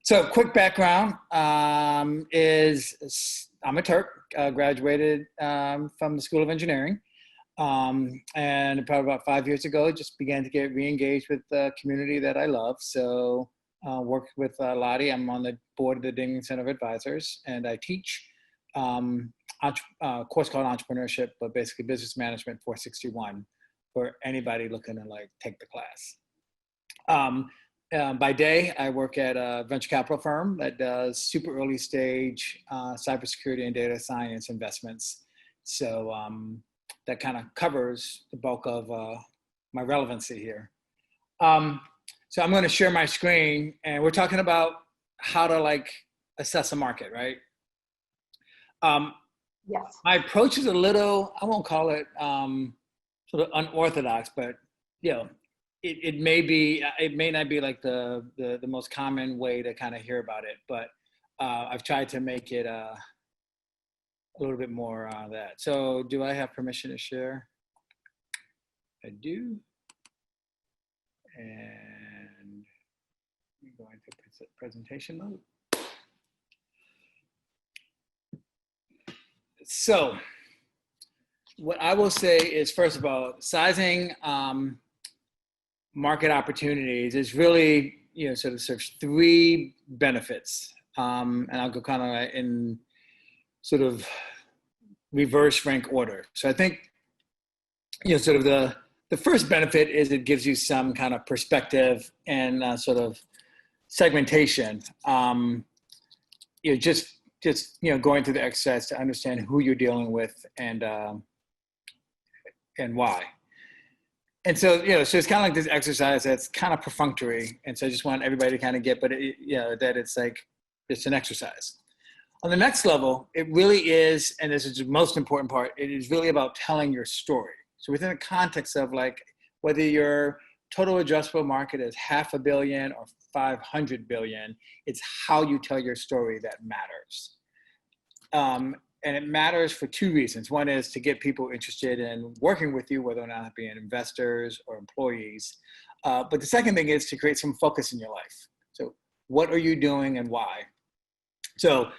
So quick background is I'm a Terp, graduated from the School of Engineering. And probably about 5 years ago, just began to get re-engaged with the community that I love. So worked with Lottie. I'm on the board of the Dingman Center of Advisors, and I teach a course called Entrepreneurship, but basically Business Management 461 for anybody looking to take the class. By day, I work at a venture capital firm that does super early stage cybersecurity and data science investments. So that kind of covers the bulk of my relevancy here. So I'm going to share my screen, and we're talking about how to assess a market, right? Yes. My approach is a little, I won't call it sort of unorthodox, but it may not be like the most common way to kind of hear about it, but I've tried to make it a little bit more that. So do I have permission to share? I do. And I'm going to presentation mode. So what I will say is, first of all, sizing market opportunities is really, sort of three benefits. And I'll go kind of in sort of reverse rank order. So I think, sort of the first benefit is it gives you some kind of perspective and sort of segmentation. Just going through the exercise to understand who you're dealing with and why. And so, so it's kind of like this exercise that's kind of perfunctory. And so I just want everybody to kind of get, but that it's it's an exercise. On the next level, it really is, and this is the most important part, it is really about telling your story. So within the context of whether your total addressable market is $500 million or 500 billion, it's how you tell your story that matters. And it matters for two reasons. One is to get people interested in working with you, whether or not being investors or employees. But the second thing is to create some focus in your life. So what are you doing and why? So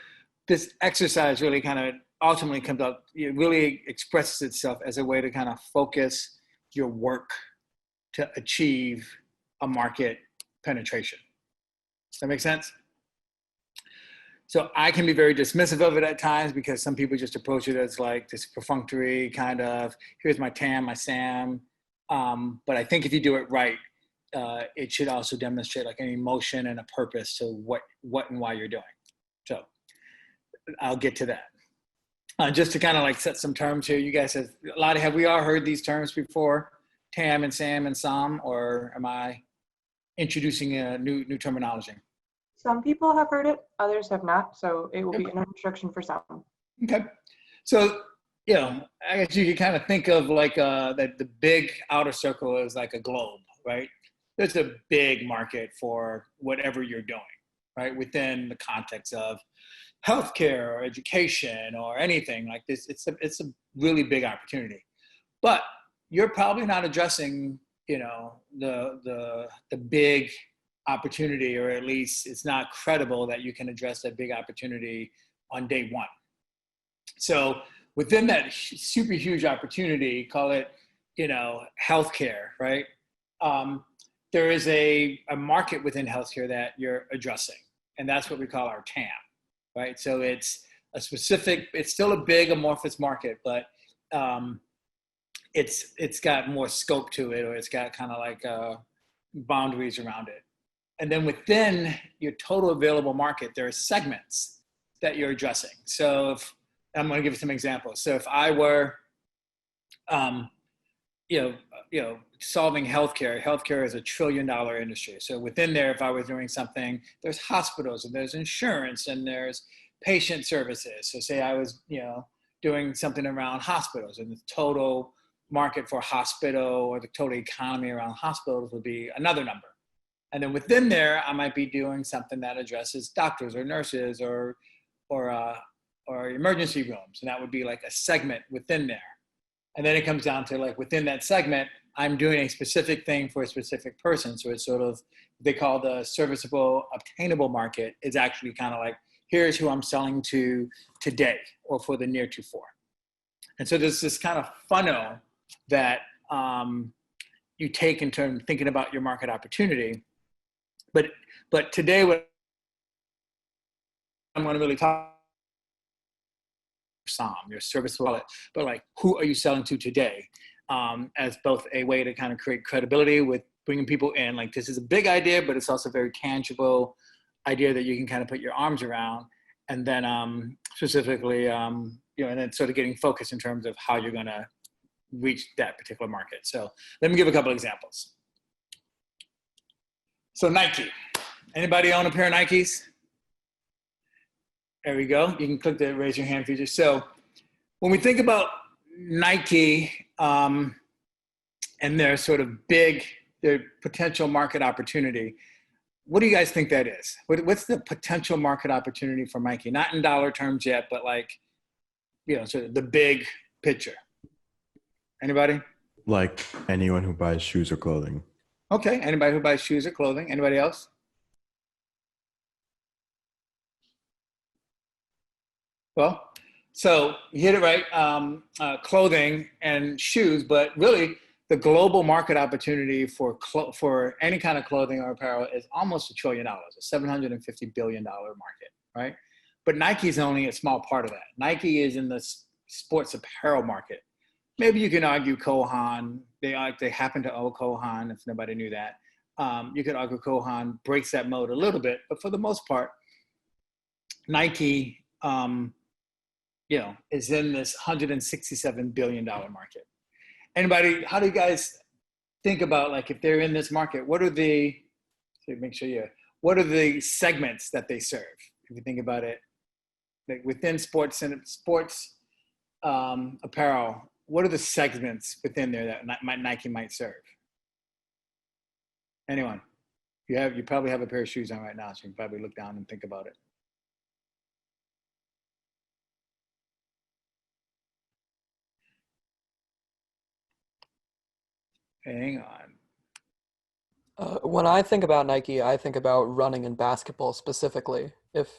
this exercise really kind of ultimately comes out, it really expresses itself as a way to kind of focus your work to achieve a market penetration. Does that make sense? So I can be very dismissive of it at times because some people just approach it as this perfunctory kind of, here's my TAM, my SAM. But I think if you do it right, it should also demonstrate an emotion and a purpose to what and why you're doing. So I'll get to that. Just to kind of set some terms here, you guys have we all heard these terms before? TAM and SAM and SOM, or am I introducing a new terminology? Some people have heard it, others have not. So it will be an introduction for some. Okay. So, I guess you can kind of think of that the big outer circle is like a globe, right? There's a big market for whatever you're doing, right? Within the context of healthcare or education or anything like this, it's a really big opportunity. But you're probably not addressing, the big opportunity, or at least it's not credible that you can address that big opportunity on day one. So within that super huge opportunity, call it, healthcare, right? There is a market within healthcare that you're addressing, and that's what we call our TAM, right? So it's it's still a big amorphous market, but it's got more scope to it, or it's got kind of boundaries around it. And then within your total available market, there are segments that you're addressing. So I'm going to give you some examples. So if I were, solving healthcare is $1 trillion industry. So within there, if I was doing something, there's hospitals and there's insurance and there's patient services. So say I was, doing something around hospitals, and the total market for hospital or the total economy around hospitals would be another number. And then within there, I might be doing something that addresses doctors or nurses or emergency rooms. And that would be a segment within there. And then it comes down to within that segment, I'm doing a specific thing for a specific person. So it's sort of, they call the serviceable, obtainable market is actually kind of like, here's who I'm selling to today or for the near to for. And so there's this kind of funnel that you take in terms of thinking about your market opportunity. But today, what I'm going to really talk SOM, your service wallet, but like, who are you selling to today? As both a way to kind of create credibility with bringing people in. Like, this is a big idea, but it's also a very tangible idea that you can kind of put your arms around. And then specifically, and then sort of getting focused in terms of how you're going to reach that particular market. So let me give a couple examples. So Nike. Anybody own a pair of Nikes? There we go. You can click the raise your hand feature. So when we think about Nike and their sort of their potential market opportunity, what do you guys think that is? What's the potential market opportunity for Nike? Not in dollar terms yet, but like, sort of the big picture. Anybody? Like anyone who buys shoes or clothing. Okay. Anybody who buys shoes or clothing. Anybody else? Well, so you hit it right, clothing and shoes, but really the global market opportunity for any kind of clothing or apparel is almost $1 trillion, a $750 billion market, right? But Nike's only a small part of that. Nike is in the sports apparel market. Maybe you can argue Kohan, they happen to own Kohan, if nobody knew that. You could argue Kohan breaks that mode a little bit, but for the most part, Nike, is in this $167 billion market. Anybody, how do you guys think about, like, if they're in this market, what are the segments that they serve? If you think about it, like within sports and sports apparel, what are the segments within there that Nike might serve? Anyone? You probably have a pair of shoes on right now, so you can probably look down and think about it. Hang on. When I think about Nike, I think about running and basketball specifically, if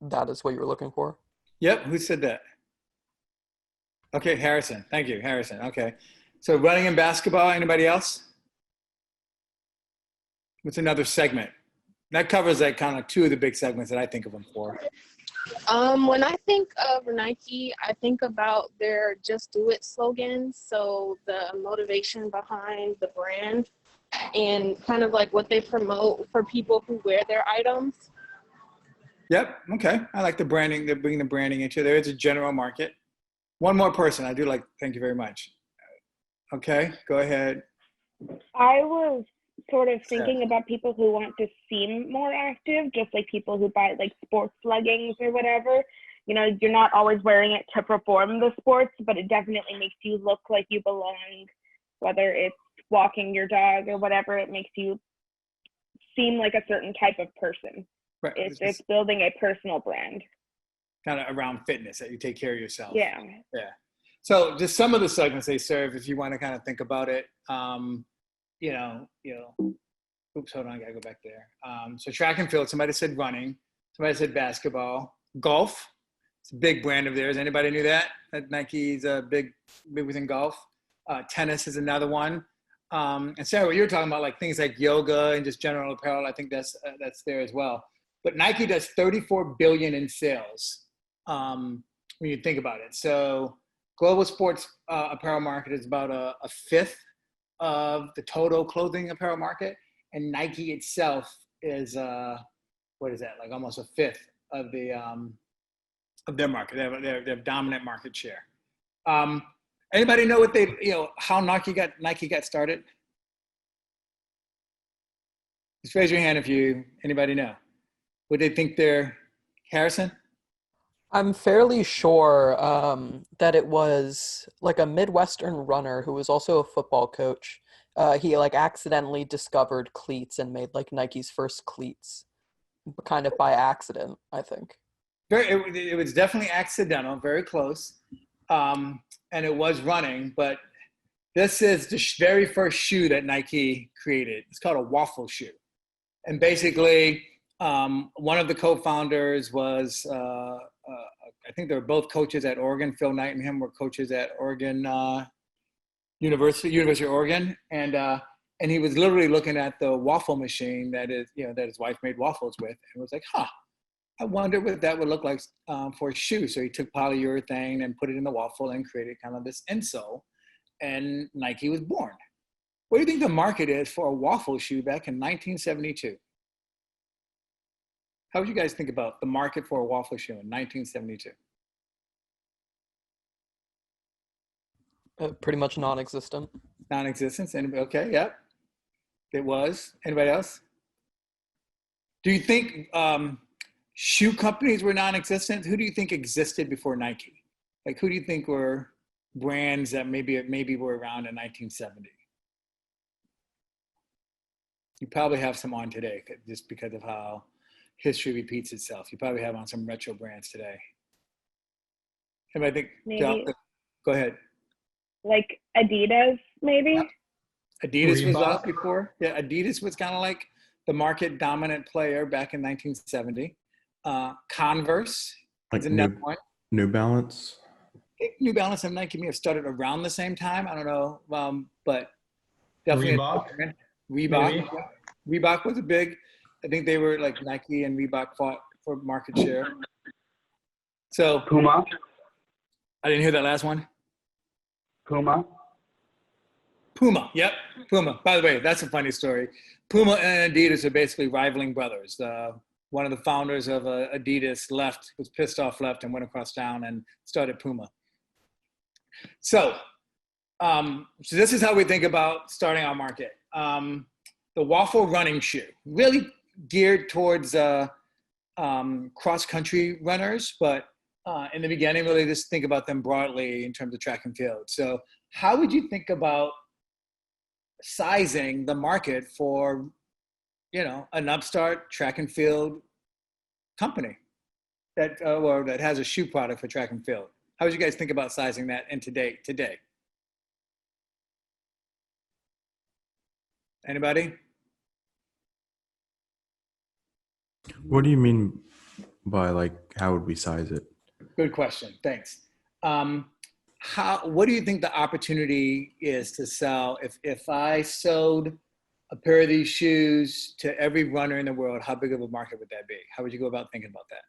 that is what you were looking for. Yep, who said that? Okay, Harrison. Thank you, Harrison. Okay. So running and basketball, anybody else? What's another segment? That covers like kind of two of the big segments that I think of them for. When I think of Nike, I think about their "Just Do It" slogan. So the motivation behind the brand and kind of like what they promote for people who wear their items. Yep. Okay. I like the branding. They're bringing the branding into there. It's a general market. One more person. I do like. Thank you very much. Okay. Go ahead. I was sort of thinking about people who want to seem more active, just like people who buy like sports leggings or whatever. You're not always wearing it to perform the sports, but it definitely makes you look like you belong, whether it's walking your dog or whatever. It makes you seem like a certain type of person. Right. It's building a personal brand. Kind of around fitness, that you take care of yourself. Yeah. Yeah. So just some of the segments they serve, if you want to kind of think about it, oops, hold on, I gotta go back there. So track and field, somebody said running, somebody said basketball, golf, it's a big brand of theirs. Anybody knew that Nike's big within golf? Tennis is another one. And Sarah, what you were talking about, like things like yoga and just general apparel, I think that's there as well. But Nike does $34 billion in sales when you think about it. So global sports apparel market is about a fifth of the total clothing apparel market, and Nike itself is what is that, like almost a fifth of the of their market. They have dominant market share. Anybody know what how Nike got started? Just raise your hand if anybody know. Would they think they're Harrison? I'm fairly sure that it was like a Midwestern runner who was also a football coach. He like accidentally discovered cleats and made like Nike's first cleats, kind of by accident, I think. It was definitely accidental, very close. And it was running, but This is the very first shoe that Nike created. It's called a waffle shoe. And basically, one of the co-founders was, I think they were both coaches at Oregon. Phil Knight and him were coaches at Oregon University of Oregon. And he was literally looking at the waffle machine that his wife made waffles with, and was like, I wonder what that would look like for a shoe. So he took polyurethane and put it in the waffle and created kind of this insole, and Nike was born. What do you think the market is for a waffle shoe back in 1972? How would you guys think about the market for a waffle shoe in 1972? Pretty much non-existent. Non-existence. Anybody? Okay, yep. It was. Anybody else? Do you think shoe companies were non-existent? Who do you think existed before Nike? Like, who do you think were brands that maybe were around in 1970? You probably have some on today, just because of how history repeats itself. You probably have on some retro brands today. Anybody think? Maybe. Go ahead. Like Adidas, maybe? Yep. Adidas was Reebok. out before. Yeah, Adidas was kind of like the market dominant player back in 1970. Converse Like is another one. New Balance. I think New Balance and Nike may have started around the same time. I don't know, but definitely Reebok. Reebok. Reebok was a big. I think they were like Nike and Reebok fought for market share. So Puma. I didn't hear that last one. Puma. Puma, yep, Puma. By the way, that's a funny story. Puma and Adidas are basically rivaling brothers. One of the founders of Adidas was pissed off, left, and went across town and started Puma. So this is how we think about starting our market. The waffle running shoe, really geared towards cross-country runners, but in the beginning, really just think about them broadly in terms of track and field. So how would you think about sizing the market for, an upstart track and field company that has a shoe product for track and field? How would you guys think about sizing that in today? Anybody? What do you mean by how would we size it? Good question. Thanks. What do you think the opportunity is to sell? If I sold a pair of these shoes to every runner in the world, how big of a market would that be? How would you go about thinking about that?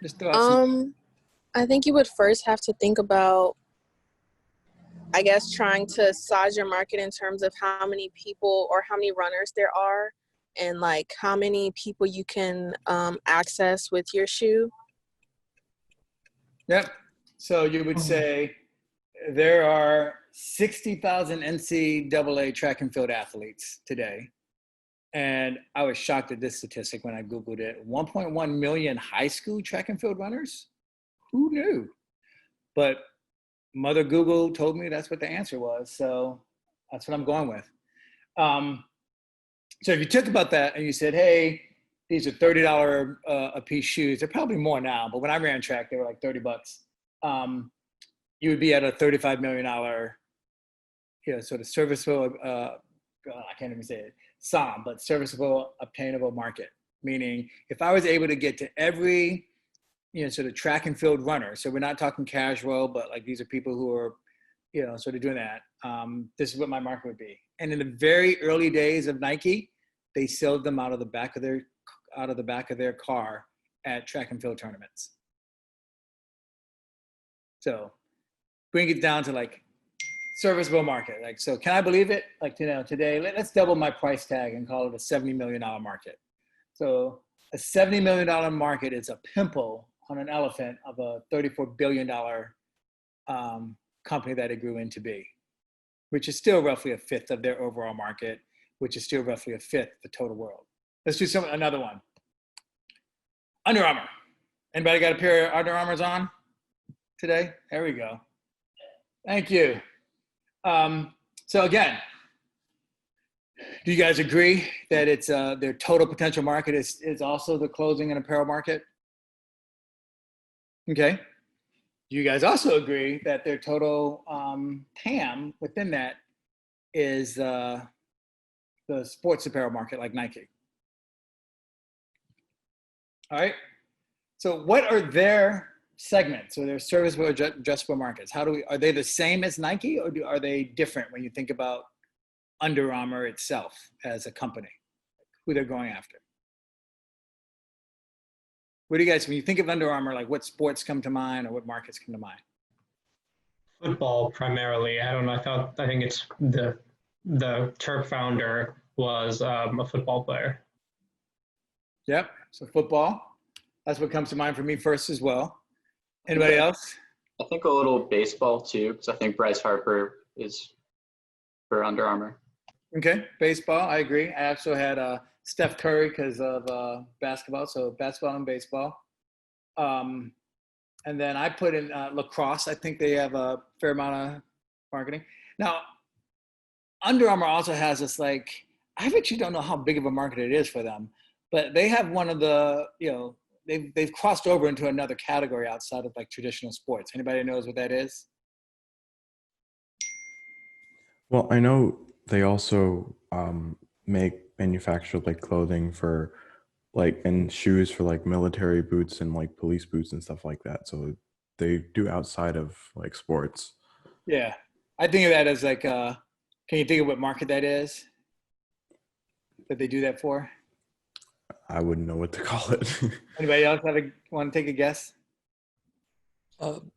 Just throw out some. I think you would first have to think about, I guess, trying to size your market in terms of how many people or how many runners there are, and how many people you can access with your shoe. Yep. So you would say there are 60,000 NCAA track and field athletes today. And I was shocked at this statistic when I Googled it. 1.1 million high school track and field runners? Who knew? But Mother Google told me that's what the answer was. So that's what I'm going with. So if you took about that and you said, hey, these are $30 a piece shoes, they're probably more now, but when I ran track, they were like $30. You would be at a $35 million, sort of serviceable, I can't even say it, SOM, but serviceable, obtainable market. Meaning if I was able to get to every, sort of track and field runner, so we're not talking casual, but these are people who are, sort of doing that. This is what my market would be. And in the very early days of Nike, they sold them out of the back of their car at track and field tournaments. So bring it down to serviceable market. So can I believe it? Today, let's double my price tag and call it a $70 million market. So a $70 million market is a pimple on an elephant of a $34 billion company that it grew into be, which is still roughly a fifth of their overall market, which is still roughly a fifth of the total world. Let's do another one. Under Armour. Anybody got a pair of Under Armours on today? There we go. Thank you. So again, do you guys agree that it's their total potential market is also the clothing and apparel market? Okay. Do you guys also agree that their total TAM within that is the sports apparel market like Nike? All right. So what are their segments or their serviceable addressable markets? Are they the same as Nike, or are they different when you think about Under Armour itself as a company, who they're going after? What do you guys, when you think of Under Armour, like what sports come to mind or what markets come to mind? Football primarily. I don't know. I think it's the Terp founder was a football player. Yep. So football, that's what comes to mind for me first as well. Anybody else? I think a little baseball too, because I think Bryce Harper is for Under Armour. Okay, baseball, I agree. I also had Steph Curry because of basketball, so basketball and baseball. And then I put in lacrosse. I think they have a fair amount of marketing. Now, Under Armour also has this, like, I actually don't know how big of a market it is for them, but they have one of the, they've crossed over into another category outside of like traditional sports. Anybody knows what that is? Well, I know they also manufacture like clothing for like and shoes for like military boots and like police boots and stuff like that. So they do outside of like sports. Yeah, I think of that as like, can you think of what market that is that they do that for? I wouldn't know what to call it. Anybody else want to take a guess?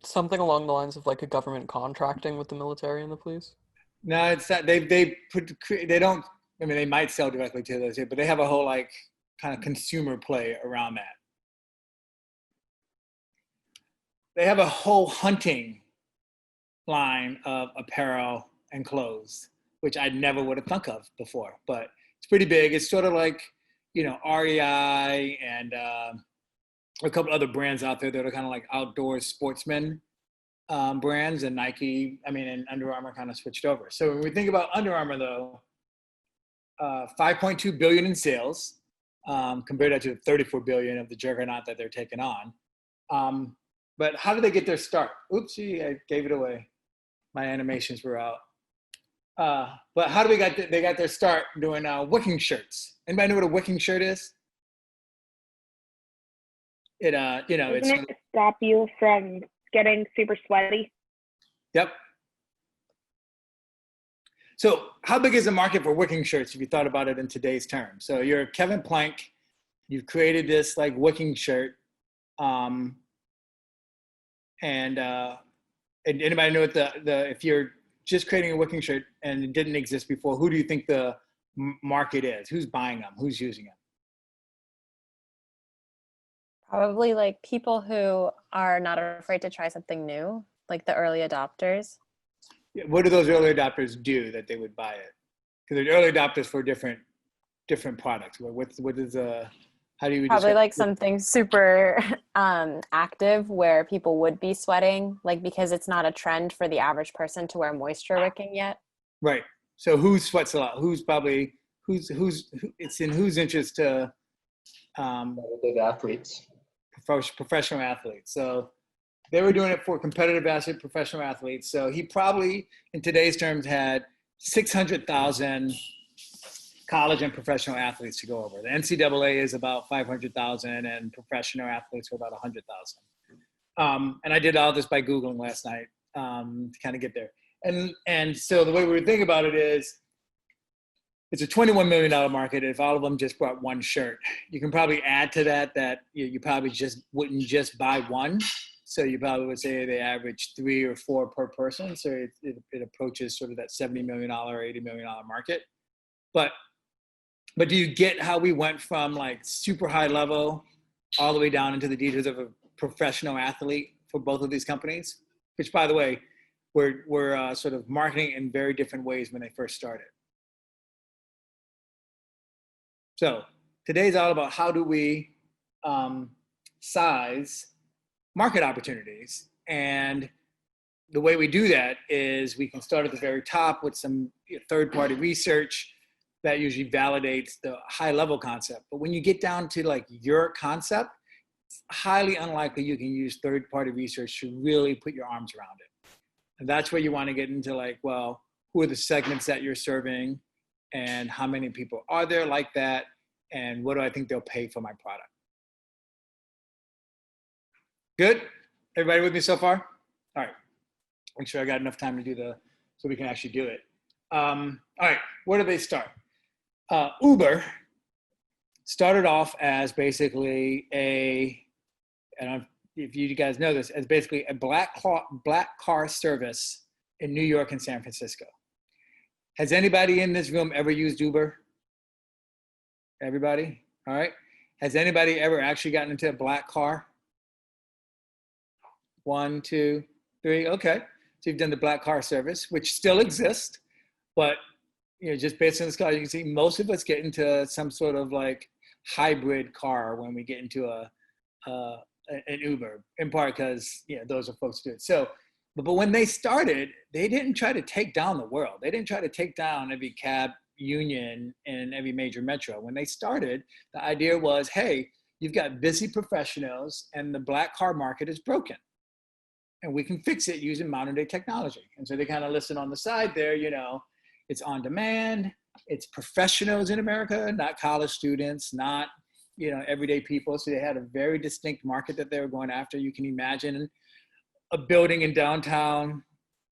Something along the lines of like a government contracting with the military and the police. No, it's not. They don't. I mean, they might sell directly to those, but they have a whole like kind of consumer play around that. They have a whole hunting line of apparel and clothes, which I never would have thunk of before, but it's pretty big. It's sort of like, REI and a couple other brands out there that are kind of like outdoor sportsmen brands, and Nike, and Under Armour kind of switched over. So when we think about Under Armour though, 5.2 billion in sales, compared that to 34 billion of the juggernaut that they're taking on. But how did they get their start? Oopsie, I gave it away. My animations were out. But how do they got their start doing wicking shirts? Anybody know what a wicking shirt is? Doesn't it stop you from getting super sweaty? Yep. So how big is the market for wicking shirts if you thought about it in today's terms? So you're Kevin Plank, you've created this like wicking shirt. And anybody know what if you're just creating a wicking shirt and it didn't exist before, who do you think the market is? Who's buying them? Who's using them? Probably like people who are not afraid to try something new, like the early adopters. What do those early adopters do that they would buy it? Because they're early adopters for different products. How do you probably like something super active where people would be sweating, like because it's not a trend for the average person to wear moisture wicking yet. Right. So who sweats a lot? It's in whose interest to athletes. Professional athletes. So they were doing it for competitive professional athletes. So he probably, in today's terms, had 600,000 college and professional athletes to go over. The NCAA is about 500,000 and professional athletes are about 100,000. And I did all this by Googling last night to kind of get there. And so the way we would think about it is, it's a $21 million market if all of them just bought one shirt. You can probably add to that you probably wouldn't just buy one. So you probably would say they average 3 or 4 per person. So it approaches sort of that $70 million, $80 million market. But do you get how we went from like super high level all the way down into the details of a professional athlete for both of these companies? Which, by the way, were sort of marketing in very different ways when they first started. So today's all about how do we size market opportunities. And the way we do that is we can start at the very top with some third-party research that usually validates the high-level concept. But when you get down to like your concept, highly unlikely you can use third-party research to really put your arms around it. And that's where you want to get into like, well, who are the segments that you're serving and how many people are there like that? And what do I think they'll pay for my product? Good? Everybody with me so far? All right. Make sure I got enough time to do so we can actually do it. All right, where do they start? Uber started off as basically I don't know if you guys know this, as basically a black car service in New York and San Francisco. Has anybody in this room ever used Uber? Everybody? All right. Has anybody ever actually gotten into a black car? 1, 2, 3. Okay. So you've done the black car service, which still exists, but just based on this car, you can see most of us get into some sort of like hybrid car when we get into an Uber, in part because those are folks who do it. So, but when they started, they didn't try to take down the world. They didn't try to take down every cab union in every major metro. When they started, the idea was, hey, you've got busy professionals and the black car market is broken. And we can fix it using modern day technology. And so they kind of listen on the side there, it's on demand, it's professionals in America, not college students, not, everyday people. So they had a very distinct market that they were going after. You can imagine a building in downtown,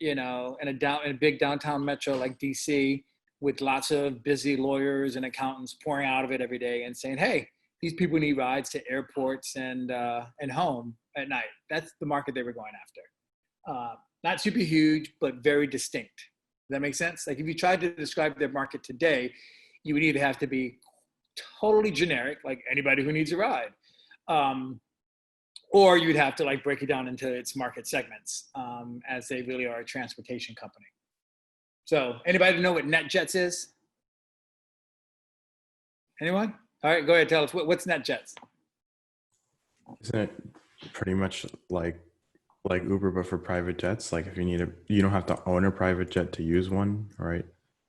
in a big downtown metro like DC with lots of busy lawyers and accountants pouring out of it every day and saying, hey, these people need rides to airports and home at night. That's the market they were going after. Not super huge, but very distinct. Does that make sense? Like if you tried to describe their market today, you would either have to be totally generic, like anybody who needs a ride, or you'd have to like break it down into its market segments, as they really are a transportation company. So anybody know what NetJets is? Anyone? All right, go ahead, tell us, what's NetJets? Isn't it pretty much like Uber, but for private jets? Like if you don't have to own a private jet to use one, right?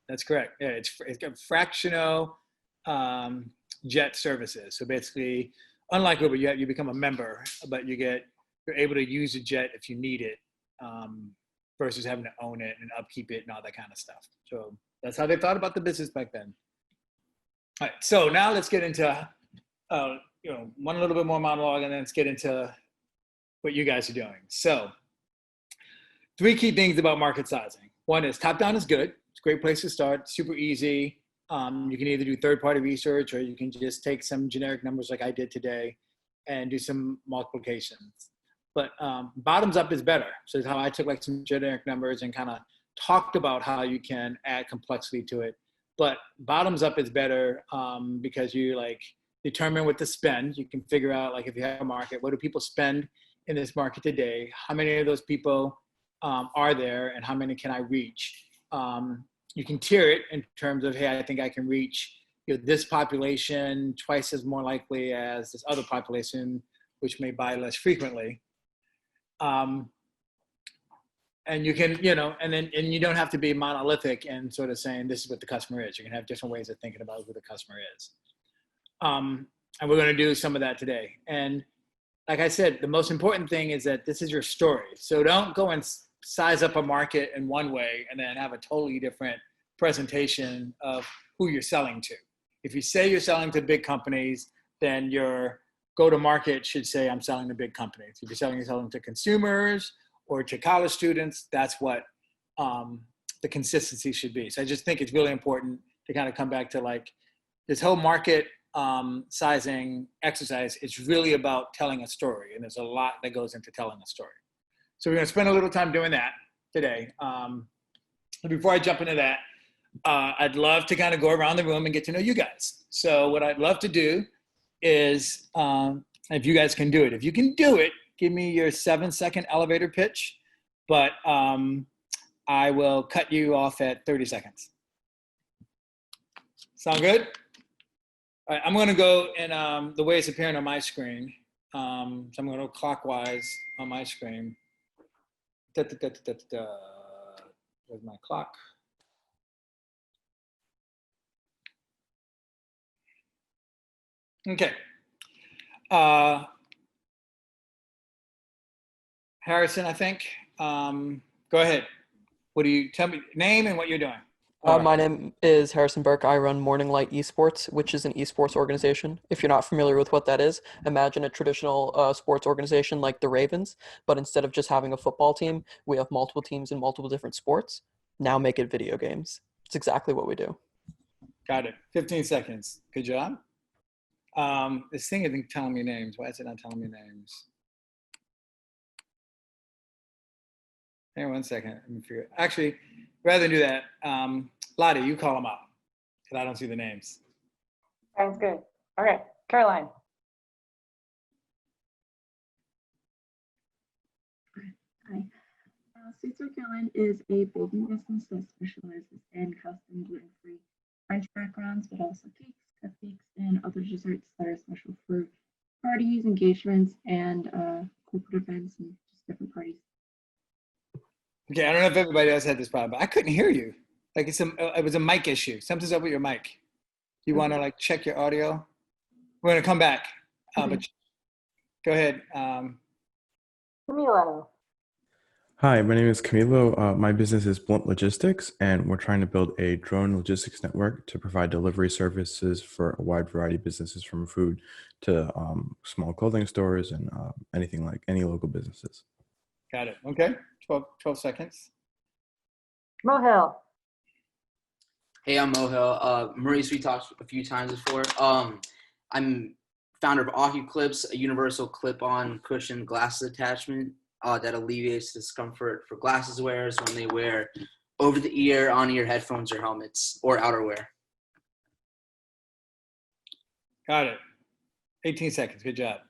That's correct. Yeah, it's got fractional jet services. So basically, unlike Uber, you become a member, but you're able to use a jet if you need it, versus having to own it and upkeep it and all that kind of stuff. So that's how they thought about the business back then. All right, so now let's get into one little bit more monologue, and then let's get into what you guys are doing. So 3 key things about market sizing. One is top-down is good. It's a great place to start, super easy. You can either do third-party research or you can just take some generic numbers like I did today and do some multiplications. But bottoms up is better. So that's how I took like some generic numbers and kind of talked about how you can add complexity to it. But bottoms up is better because you like determine what to spend. You can figure out like if you have a market, what do people spend in this market today? How many of those people are there and how many can I reach? You can tier it in terms of, hey, I think I can reach this population twice as more likely as this other population, which may buy less frequently. And you can, and you don't have to be monolithic and sort of saying this is what the customer is. You can have different ways of thinking about who the customer is. And we're going to do some of that today. And like I said, the most important thing is that this is your story. So don't go and size up a market in one way and then have a totally different presentation of who you're selling to. If you say you're selling to big companies, then your go-to-market should say I'm selling to big companies. If you're selling to consumers or to college students, that's what the consistency should be. So I just think it's really important to kind of come back to like this whole market sizing exercise. It's really about telling a story, and there's a lot that goes into telling a story. So we're going to spend a little time doing that today. Before I jump into that, I'd love to kind of go around the room and get to know you guys. So what I'd love to do is, if you guys can do it, if you can do it, give me your 7-second elevator pitch, but I will cut you off at 30 seconds. Sound good? All right, I'm going to go in the way it's appearing on my screen. So I'm going to go clockwise on my screen. Where's my clock? Okay. Harrison, I think. Go ahead. What do you, tell me, name and what you're doing. My name is Harrison Burke. I run Morning Light Esports, which is an esports organization. If you're not familiar with what that is, imagine a traditional sports organization like the Ravens, but instead of just having a football team, we have multiple teams in multiple different sports. Now make it video games. It's exactly what we do. Got it. 15 seconds. Good job. This thing isn't telling me names. Why is it not telling me names? Hang on 1 second. Let me figure it. Actually, rather than do that, Lottie, you call them up because I don't see the names. Sounds good. Okay, Caroline. Hi. Sweet Sweet Caroline is a baking business that specializes in custom gluten-free French backgrounds, but also cakes, cupcakes, and other desserts that are special for parties, engagements, and corporate events and just different parties. Okay, I don't know if everybody else had this problem, but I couldn't hear you. Like it was a mic issue. Something's up with your mic. You want to like check your audio? We're gonna come back, but go ahead. Camilo. Hi, my name is Camilo. My business is Blunt Logistics, and we're trying to build a drone logistics network to provide delivery services for a wide variety of businesses, from food to small clothing stores and anything like any local businesses. Got it. Okay, 12 seconds. Mohil. Hey, I'm Mohil. Maurice, we talked a few times before. I'm founder of OcuClips, a universal clip-on cushion glasses attachment that alleviates discomfort for glasses wearers when they wear over-the-ear, on-ear headphones or helmets or outerwear. Got it. 18 seconds. Good job.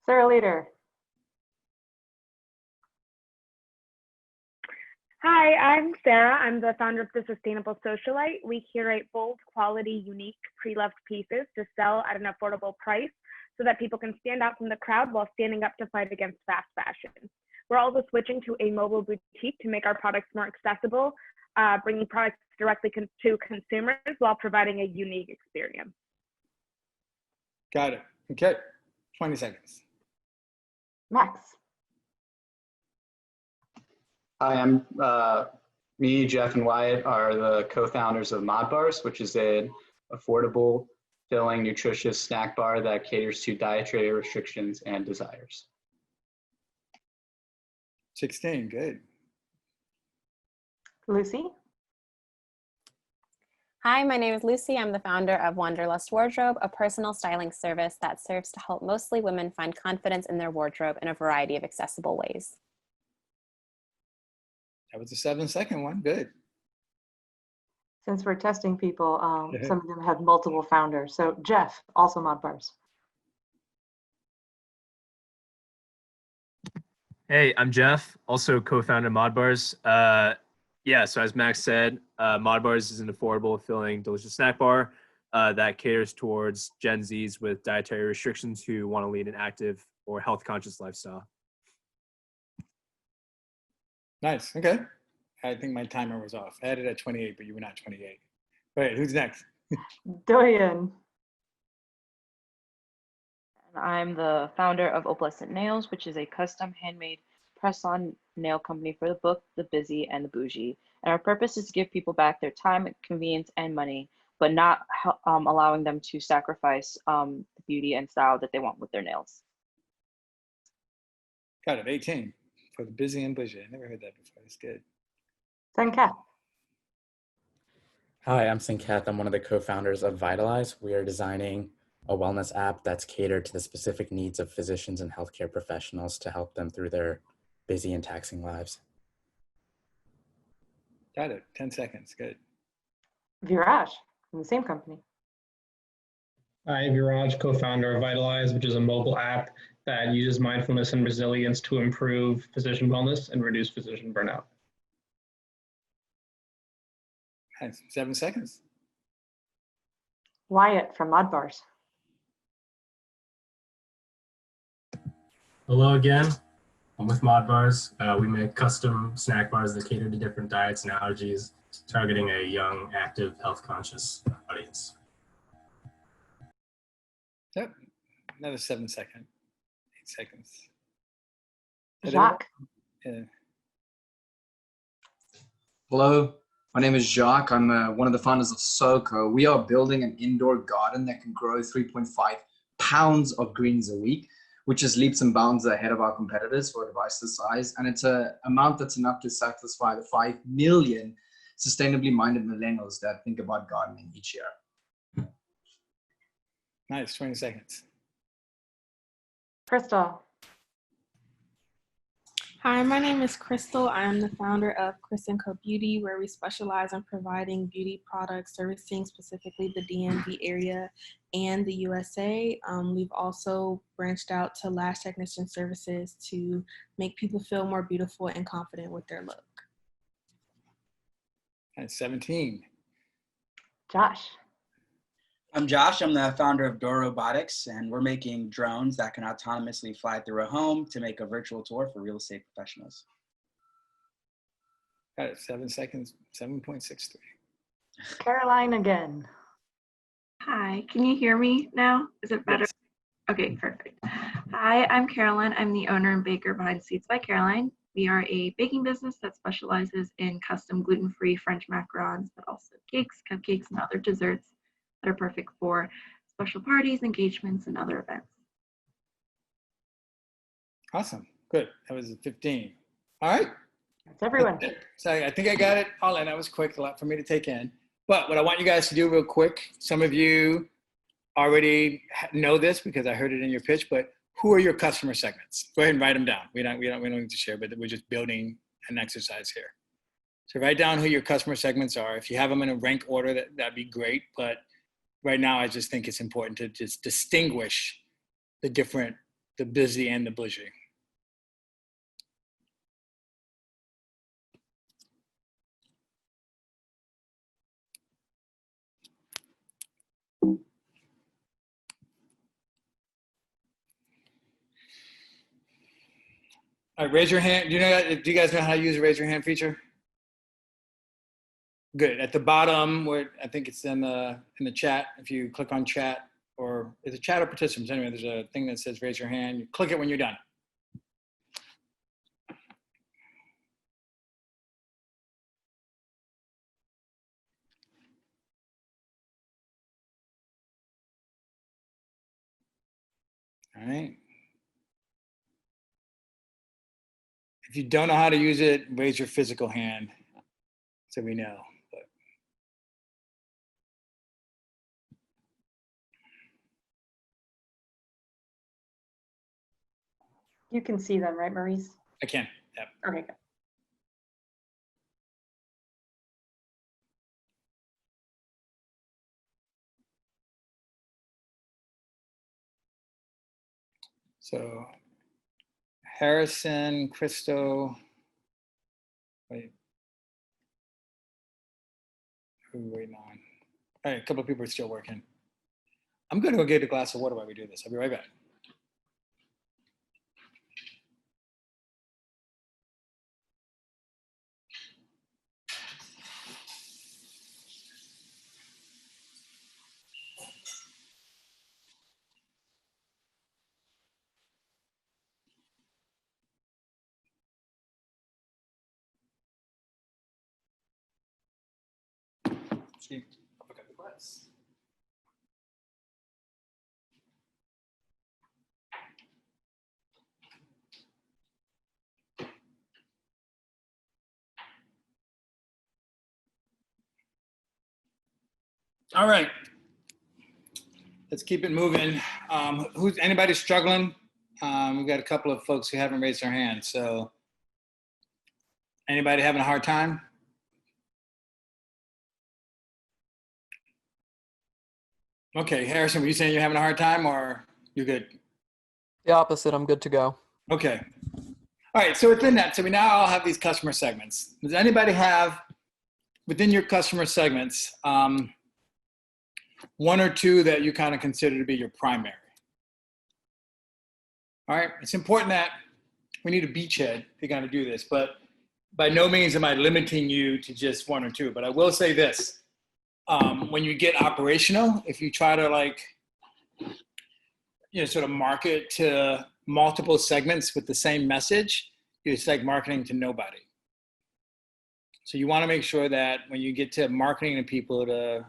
Sarah Leader. Hi, I'm Sarah. I'm the founder of The Sustainable Socialite. We curate bold, quality, unique, pre-loved pieces to sell at an affordable price so that people can stand out from the crowd while standing up to fight against fast fashion. We're also switching to a mobile boutique to make our products more accessible, bringing products directly to consumers while providing a unique experience. Got it. Okay, 20 seconds. Max. Hi, me, Jeff, and Wyatt are the co-founders of Mod Bars, which is an affordable, filling, nutritious snack bar that caters to dietary restrictions and desires. 16, good. Lucy. Hi, my name is Lucy. I'm the founder of Wanderlust Wardrobe, a personal styling service that serves to help mostly women find confidence in their wardrobe in a variety of accessible ways. That was the 7-second one. Good. Since we're testing people, some of them have multiple founders. So Jeff, also Mod Bars. Hey, I'm Jeff, also co-founder of Mod Bars. Yeah, so as Max said, Mod Bars is an affordable, filling, delicious snack bar that caters towards Gen Zs with dietary restrictions who want to lead an active or health-conscious lifestyle. Nice. Okay. I think my timer was off. I had it at 28, but you were not 28. Wait, who's next? Doyen. I'm the founder of Opalescent Nails, which is a custom handmade press-on nail company for the book, the busy, and the bougie. And our purpose is to give people back their time, convenience, and money, but not allowing them to sacrifice the beauty and style that they want with their nails. Got it. 18 for the busy and bougie. I never heard that before. That's good. Sankat. Hi, I'm Sankat. I'm one of the co-founders of Vitalize. We are designing a wellness app that's catered to the specific needs of physicians and healthcare professionals to help them through their busy and taxing lives. Got it. 10 seconds. Good. Viraj from the same company. Hi, Viraj, co-founder of Vitalize, which is a mobile app that uses mindfulness and resilience to improve physician wellness and reduce physician burnout. Nice. 7 seconds. Wyatt from Mod Bars. Hello again. I'm with Mod Bars. We make custom snack bars that cater to different diets and allergies, targeting a young, active, health-conscious audience. Yep. Another 7 seconds. 8 seconds. Jacques. Yeah. Hello, my name is Jacques. I'm one of the founders of SoCo. We are building an indoor garden that can grow 3.5 pounds of greens a week, which is leaps and bounds ahead of our competitors for a device this size. And it's an amount that's enough to satisfy the 5 million sustainably minded millennials that think about gardening each year. Nice, 20 seconds. Crystal. Hi, my name is Crystal. I am the founder of Chris & Co Beauty, where we specialize in providing beauty products, servicing specifically the DMV area and the USA. We've also branched out to lash technician services to make people feel more beautiful and confident with their look. That's 17. Josh. I'm Josh. I'm the founder of Door Robotics, and we're making drones that can autonomously fly through a home to make a virtual tour for real estate professionals. Got it, 7 seconds, 7.63. Caroline again. Hi, can you hear me now? Is it better? Yes. Okay, perfect. Hi, I'm Caroline. I'm the owner and baker behind Sweets by Caroline. We are a baking business that specializes in custom gluten-free French macarons, but also cakes, cupcakes, and other desserts that are perfect for special parties, engagements, and other events. Awesome, good. That was 15. All right. That's everyone. So I think I got it all in. That was quick, a lot for me to take in. But what I want you guys to do real quick, some of you already know this because I heard it in your pitch, but who are your customer segments? Go ahead and write them down. We don't need to share, but we're just building an exercise here. So write down who your customer segments are. If you have them in a rank order, that'd be great. But right now, I just think it's important to just distinguish the busy and the bougie. All right, raise your hand. Do you guys know how to use the raise your hand feature? Good. At the bottom, where I think it's in the chat. If you click on chat, or is it chat or participants? Anyway, there's a thing that says raise your hand. You click it when you're done. All right. If you don't know how to use it, raise your physical hand so we know. You can see them, right, Maurice? I can, yeah. Okay, good. So Harrison, Christo, wait. Who are we waiting on? All right, a couple of people are still working. I'm gonna go get a glass of water while we do this. I'll be right back. See, look at the glass. All right, let's keep it moving. Anybody struggling? We've got a couple of folks who haven't raised their hands. So anybody having a hard time? Okay, Harrison, were you saying you're having a hard time or you're good? The opposite, I'm good to go. Okay. All right, so within that, so we now all have these customer segments. Does anybody have, within your customer segments, one or two that you kind of consider to be your primary? All right, it's important that we need a beachhead if you're going to do this, but by no means am I limiting you to just one or two. But I will say this, when you get operational, if you try to sort of market to multiple segments with the same message, it's like marketing to nobody. So you want to make sure that when you get to marketing to people to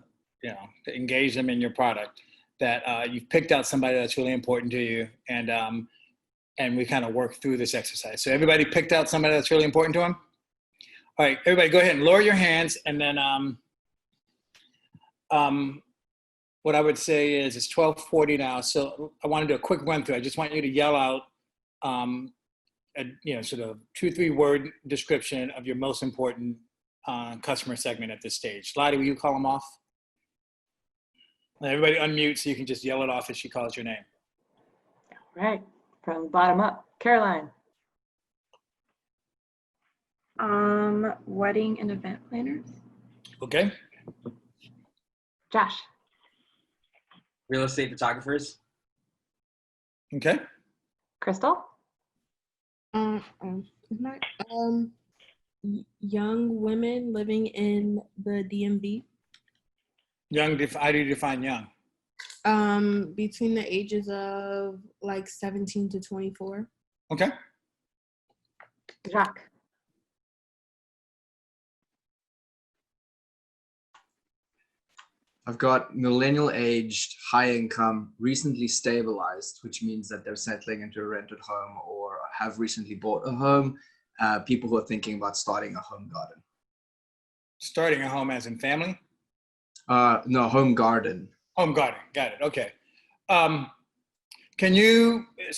engage them in your product, that you've picked out somebody that's really important to you, and we kind of work through this exercise. So everybody picked out somebody that's really important to them? All right, everybody go ahead and lower your hands, and then what I would say is it's 12:40 now, so I want to do a quick run through. I just want you to yell out sort of 2-3 word description of your most important customer segment at this stage. Lottie, will you call them off? Everybody unmute so you can just yell it off as she calls your name. Right, from the bottom up. Caroline. Wedding and event planners. Okay. Josh. Real estate photographers. Okay. Crystal. Young women living in the DMV. Young, how do you define young? Between the ages of like 17 to 24. Okay. Jacques. I've got millennial aged, high income, recently stabilized, which means that they're settling into a rented home or have recently bought a home. People who are thinking about starting a home garden. Starting a home as in family? No, home garden. Home garden, got it, okay. So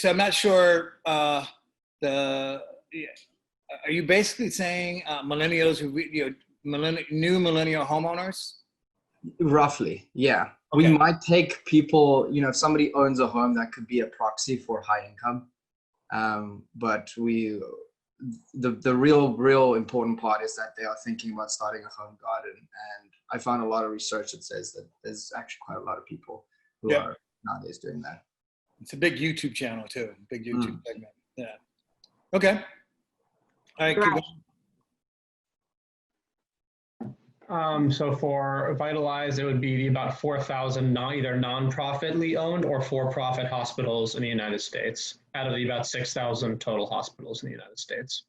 I'm not sure, are you basically saying millennials who, new millennial homeowners? Roughly, yeah. Okay. We might take people, if somebody owns a home, that could be a proxy for high income. But the real important part is that they are thinking about starting a home garden. And I found a lot of research that says that there's actually quite a lot of people who are nowadays doing that. It's a big YouTube channel too, big YouTube segment. Yeah. Okay. All right, keep going. So for Vitalize, it would be about 4,000 either non-profitly owned or for-profit hospitals in the United States, out of the about 6,000 total hospitals in the United States.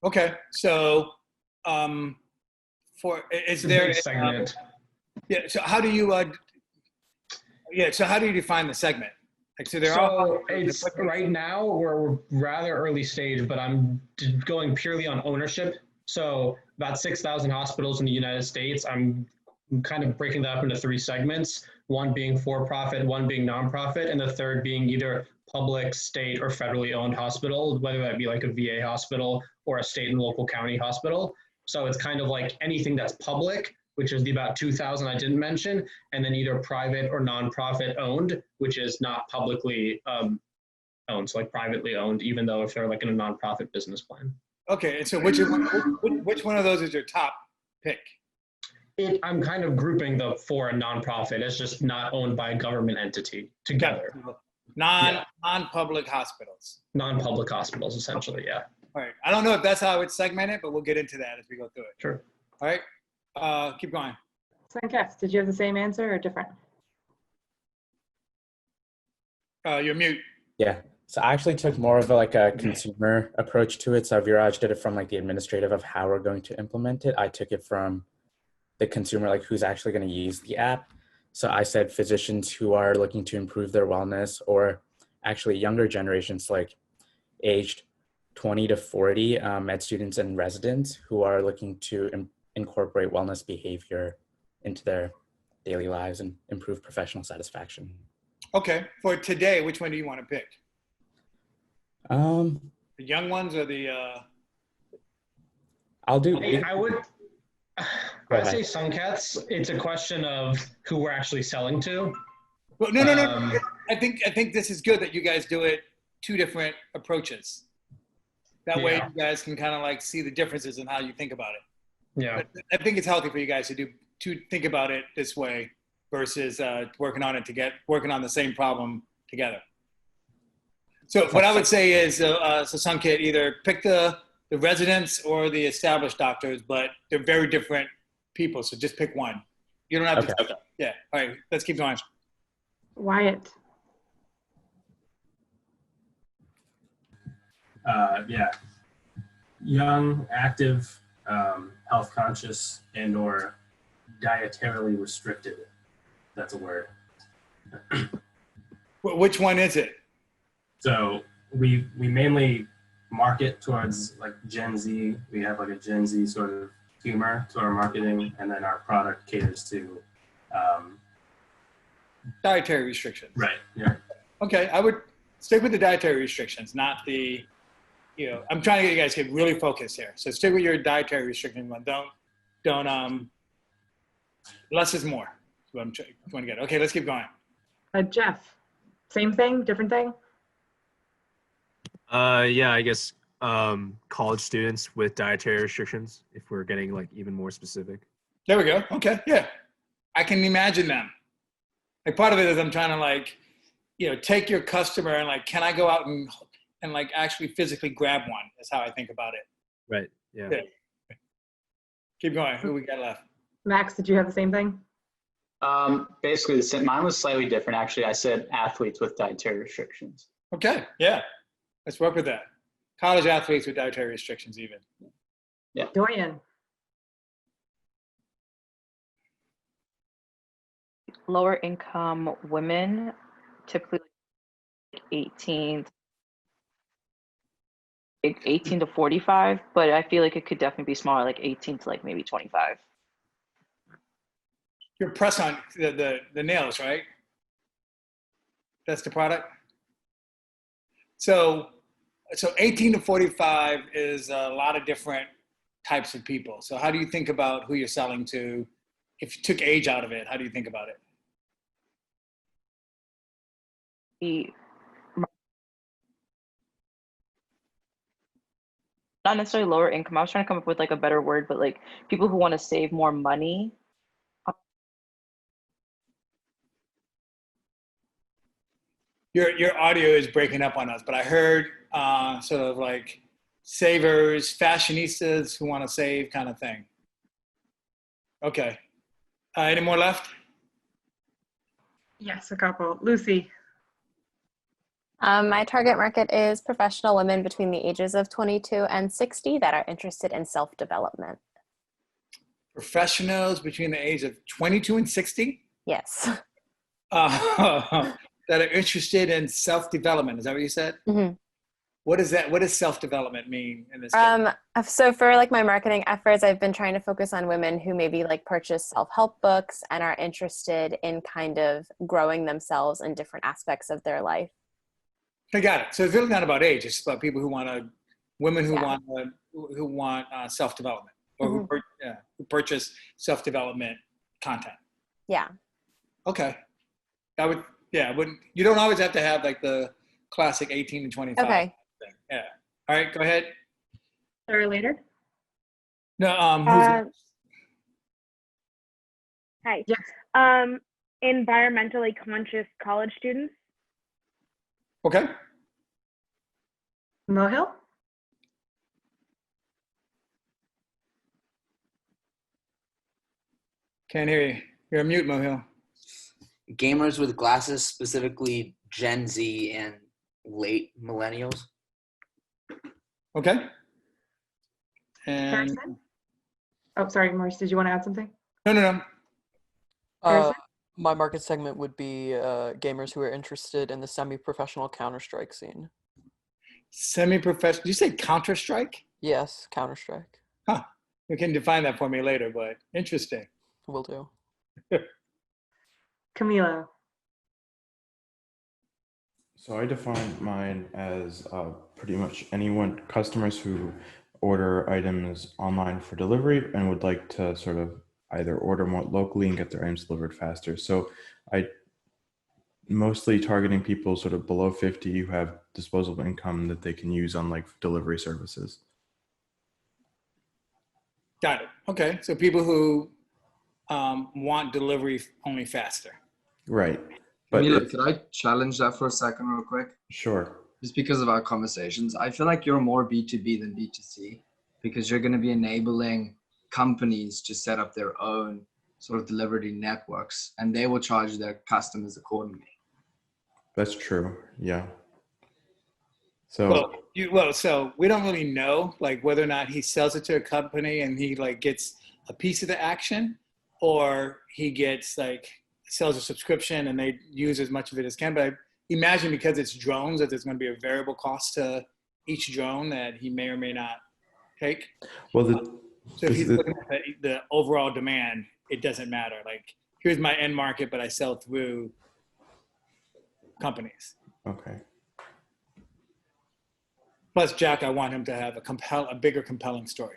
Okay, so is there a segment? So how do you define the segment? Like, so it's right now we're rather early stage, but I'm going purely on ownership. So about 6,000 hospitals in the United States. I'm kind of breaking that up into 3 segments, one being for-profit, one being nonprofit, and the third being either public, state, or federally owned hospital, whether that be like a VA hospital or a state and local county hospital. So it's kind of like anything that's public, which is the about 2,000 I didn't mention, and then either private or nonprofit owned, which is not publicly owned, so like privately owned, even though if they're like in a nonprofit business plan. Okay, and so which one of those is your top pick? I'm kind of grouping the for a nonprofit. It's just not owned by a government entity together. Non-public hospitals. Non-public hospitals, essentially, yeah. All right. I don't know if that's how I would segment it, but we'll get into that as we go through it. Sure. All right. Keep going. Sankesh, did you have the same answer or different? You're mute. Yeah. So I actually took more of a consumer approach to it. So Viraj did it from like the administrative of how we're going to implement it. I took it from the consumer, like who's actually going to use the app. So I said physicians who are looking to improve their wellness, or actually younger generations, like aged 20 to 40, med students and residents who are looking to incorporate wellness behavior into their daily lives and improve professional satisfaction. Okay. For today, which one do you want to pick? The young ones or the? I'll do. I would say Suncats. It's a question of who we're actually selling to. Well, no. I think this is good that you guys do it 2 different approaches. That way you guys can kind of like see the differences in how you think about it. Yeah. But I think it's healthy for you guys to think about it this way versus working on the same problem together. So what I would say is, so Sankit, either pick the residents or the established doctors, but they're very different people. So just pick one. You don't have to. Okay. Yeah. All right. Let's keep going. Wyatt. Yeah, young, active, health conscious, and or dietarily restricted. That's a word. Which one is it? So we mainly market towards like Gen Z. We have like a Gen Z sort of humor to our marketing, and then our product caters to dietary restrictions. Right. Yeah. Okay, I would stick with the dietary restrictions, not the, I'm trying to get you guys to get really focused here. So stick with your dietary restriction one. Don't, less is more. That's what I'm trying to get. Okay, let's keep going. Jeff, same thing, different thing? Yeah, I guess college students with dietary restrictions, if we're getting like even more specific. There we go. Okay, yeah. I can imagine them. Like part of it is I'm trying to like, take your customer and like, can I go out and like actually physically grab one? That's how I think about it. Right, yeah. Keep going. Who we got left? Max, did you have the same thing? Basically the same. Mine was slightly different. Actually, I said athletes with dietary restrictions. Okay, yeah. Let's work with that. College athletes with dietary restrictions even. Yeah. Dorian. Lower income women, typically like 18 to 45, but I feel like it could definitely be smaller, like 18 to like maybe 25. Your press on the nails, right? That's the product. So 18 to 45 is a lot of different types of people. So how do you think about who you're selling to? If you took age out of it, how do you think about it? Not necessarily lower income. I was trying to come up with like a better word, but like people who want to save more money. Your audio is breaking up on us, but I heard sort of like savers, fashionistas who want to save kind of thing. Okay. Any more left? Yes, a couple. Lucy. My target market is professional women between the ages of 22 and 60 that are interested in self-development. Professionals between the age of 22 and 60? Yes. That are interested in self-development. Is that what you said? Mm-hmm. What is that? What does self-development mean in this case? So for like my marketing efforts, I've been trying to focus on women who maybe like purchase self-help books and are interested in kind of growing themselves in different aspects of their life. I got it. So it's really not about age. It's about people who want women who want self-development or who purchase self-development content. Yeah. Okay. You don't always have to have like the classic 18 to 25 okay. thing. Yeah. All right, go ahead. Sarah later. No, Hi. Yes. Environmentally conscious college students. Okay. Mohil? Can't hear you. You're on mute, Mohil. Gamers with glasses, specifically Gen Z and late millennials. Okay. And Harrison? Oh, sorry, Maurice, did you want to add something? No. My market segment would be gamers who are interested in the semi-professional Counter-Strike scene. Semi-professional? Did you say Counter-Strike? Yes, Counter-Strike. Huh. You can define that for me later, but interesting. Will do. Camilo. So I define mine as pretty much customers who order items online for delivery and would like to sort of either order more locally and get their items delivered faster. So I mostly targeting people sort of below 50 who have disposable income that they can use on like delivery services. Got it. Okay. So people who want delivery only faster. Right. But Camilo, could I challenge that for a second real quick? Sure. Just because of our conversations, I feel like you're more B2B than B2C because you're going to be enabling companies to set up their own sort of delivery networks and they will charge their customers accordingly. That's true. Yeah. So So we don't really know like whether or not he sells it to a company and he like gets a piece of the action, or he gets like sells a subscription and they use as much of it as can. But I imagine because it's drones that there's going to be a variable cost to each drone that he may or may not take. well, So if he's looking at the overall demand, it doesn't matter. Like, here's my end market, but I sell through companies. okay. Plus, Jack, I want him to have a bigger, compelling story.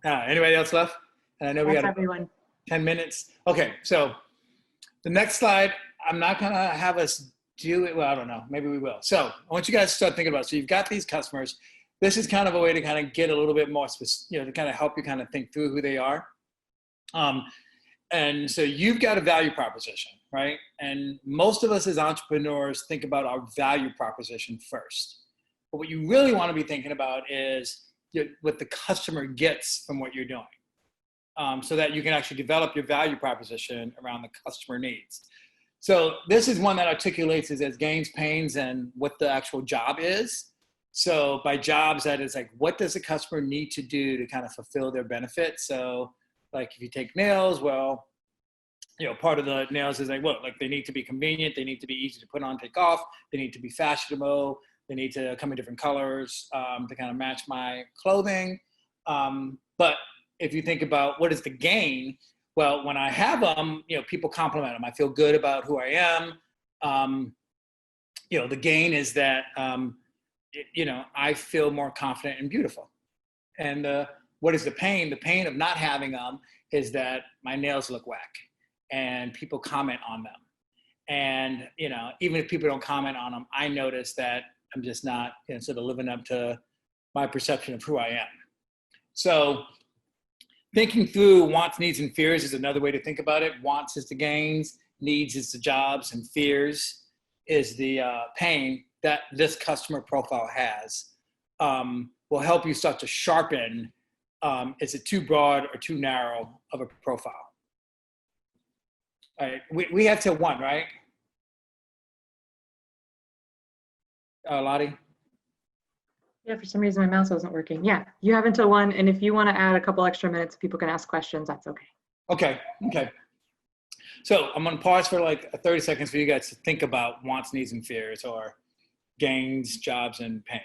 Anybody else left? And I know we That's got everyone. 10 minutes. Okay, so the next slide, I'm not going to have us do it. Well, I don't know. Maybe we will. So I want you guys to start thinking about it. So you've got these customers. This is kind of a way to kind of get a little bit more specific, to kind of help you kind of think through who they are. And so you've got a value proposition, right? And most of us as entrepreneurs think about our value proposition first. But what you really want to be thinking about is what the customer gets from what you're doing, so that you can actually develop your value proposition around the customer needs. So this is one that articulates as gains, pains, and what the actual job is. So by jobs, that is like, what does the customer need to do to kind of fulfill their benefit? So like if you take nails, well, part of the nails is like, well, like they need to be convenient. They need to be easy to put on, take off. They need to be fashionable. They need to come in different colors to kind of match my clothing. But if you think about what is the gain, well, when I have them, people compliment them. I feel good about who I am. The gain is that, I feel more confident and beautiful. And what is the pain? The pain of not having them is that my nails look whack and people comment on them. And, even if people don't comment on them, I notice that I'm just not sort of living up to my perception of who I am. So thinking through wants, needs, and fears is another way to think about it. Wants is the gains, needs is the jobs, and fears is the pain that this customer profile has. Will help you start to sharpen, is it too broad or too narrow of a profile? All right, we have till 1, right? Lottie? Yeah, for some reason my mouse wasn't working. Yeah, you have until 1, and if you want to add a couple extra minutes, people can ask questions, that's okay. Okay. So I'm gonna pause for like 30 seconds for you guys to think about wants, needs, and fears, or gains, jobs, and pain.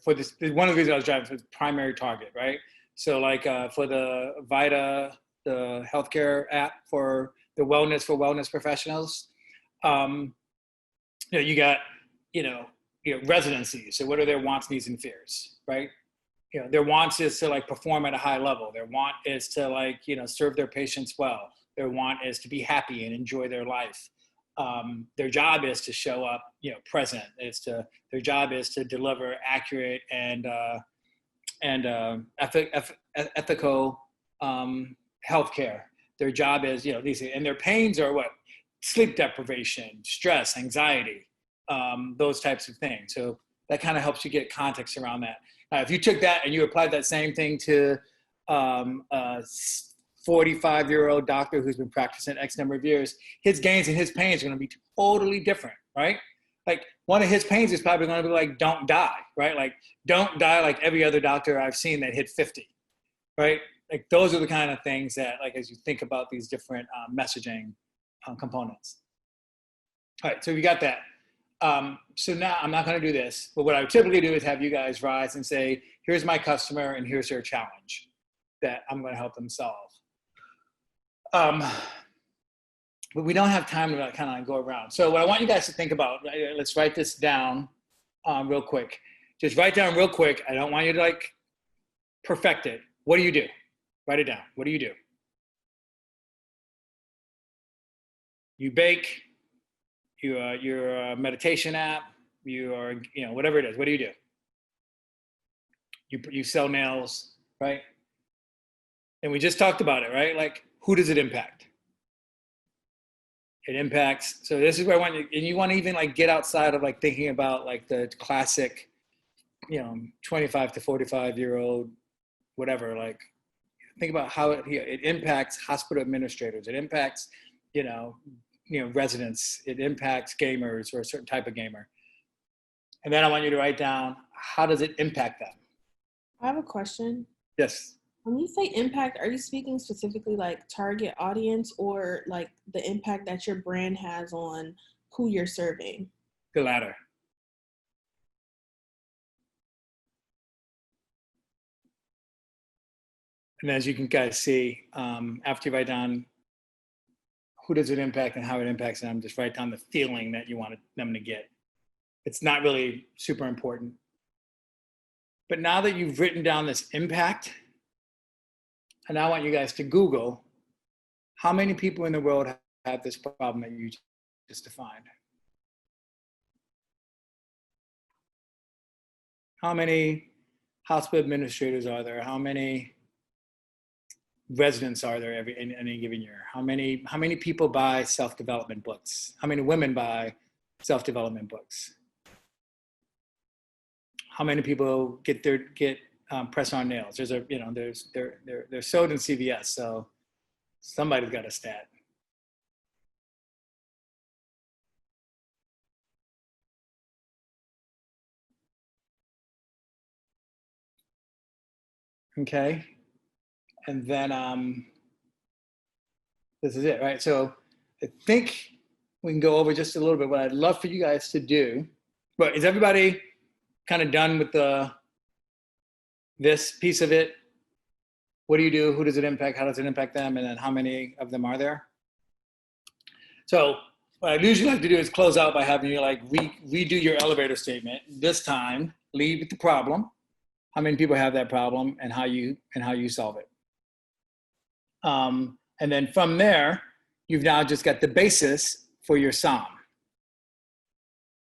For this, one of the reasons I was driving for the primary target, right? So like for the VITA, the healthcare app for the wellness professionals, you got, residencies. So what are their wants, needs, and fears, right? Their wants is to like perform at a high level. Their want is to like, serve their patients well. Their want is to be happy and enjoy their life. Their job is to show up, present. Their job is to deliver accurate and ethical healthcare. Their job is, these, and their pains are what? Sleep deprivation, stress, anxiety, those types of things. So that kind of helps you get context around that. Now, if you took that and you applied that same thing to a 45-year-old doctor who's been practicing X number of years, his gains and his pains are going to be totally different, right? Like one of his pains is probably going to be like, don't die, right? Like don't die like every other doctor I've seen that hit 50, right? Like those are the kind of things that, like, as you think about these different messaging components. All right, so we got that. So now I'm not going to do this, but what I would typically do is have you guys rise and say, here's my customer and here's their challenge that I'm going to help them solve. But we don't have time to kind of go around. So what I want you guys to think about, let's write this down real quick. Just write down real quick. I don't want you to like perfect it. What do you do? Write it down. What do you do? You bake. You're a meditation app. You are, whatever it is. What do? You sell nails, right? And we just talked about it, right? Like, who does it impact? It impacts. So this is where I want you, and you want to even like get outside of like thinking about like the classic, 25 to 45-year-old, whatever. Like, think about how it impacts hospital administrators. It impacts, residents. It impacts gamers or a certain type of gamer. And then I want you to write down, how does it impact them? I have a question. Yes. When you say impact, are you speaking specifically like target audience or like the impact that your brand has on who you're serving? The latter. And as you can guys see, after you write down who does it impact and how it impacts them, just write down the feeling that you want them to get. It's not really super important. But now that you've written down this impact, and I want you guys to Google how many people in the world have this problem that you just defined. How many hospital administrators are there? How many residents are there in any given year? How many people buy self-development books? How many women buy self-development books? How many people get press-on nails? There's a, you know, they're sold in CVS, so somebody's got a stat. Okay, and then this is it, right? So I think we can go over just a little bit what I'd love for you guys to do. But is everybody kind of done with this piece of it? What do you do? Who does it impact? How does it impact them? And then how many of them are there? So what I usually like to do is close out by having you like redo your elevator statement. This time, lead with the problem. How many people have that problem and how you solve it. And then from there, you've now just got the basis for your SOM.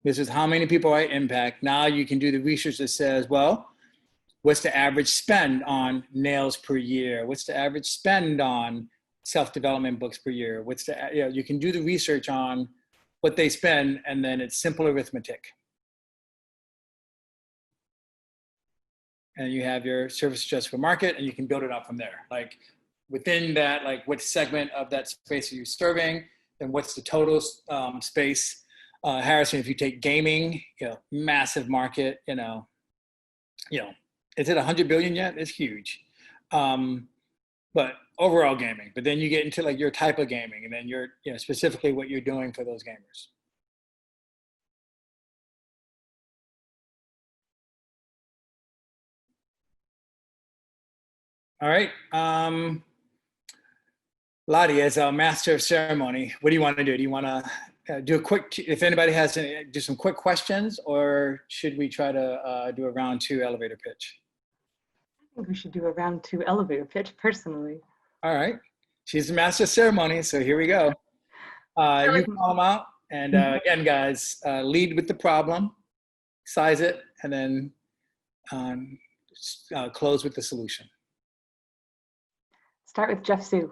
This is how many people I impact. Now you can do the research that says, well, what's the average spend on nails per year? What's the average spend on self-development books per year? What's the, you know, you can do the research on what they spend, and then it's simple arithmetic. And you have your service adjustable market, and you can build it up from there. Like within that, like what segment of that space are you serving? And what's the total space? Harrison, if you take gaming, you know, massive market, you know, is it 100 billion yet? It's huge. But overall gaming, but then you get into like your type of gaming, and then you're, you know, specifically what you're doing for those gamers. All right. Lottie, as a master of ceremony, what do you want to do? Do you want to do a quick, if anybody has any, do some quick questions, or should we try to do a round 2 elevator pitch? I think we should do a round 2 elevator pitch personally. All right. She's the master of ceremony, so here we go. You call them out. And again, guys, lead with the problem, size it, and then close with the solution. Start with Jeff Sue.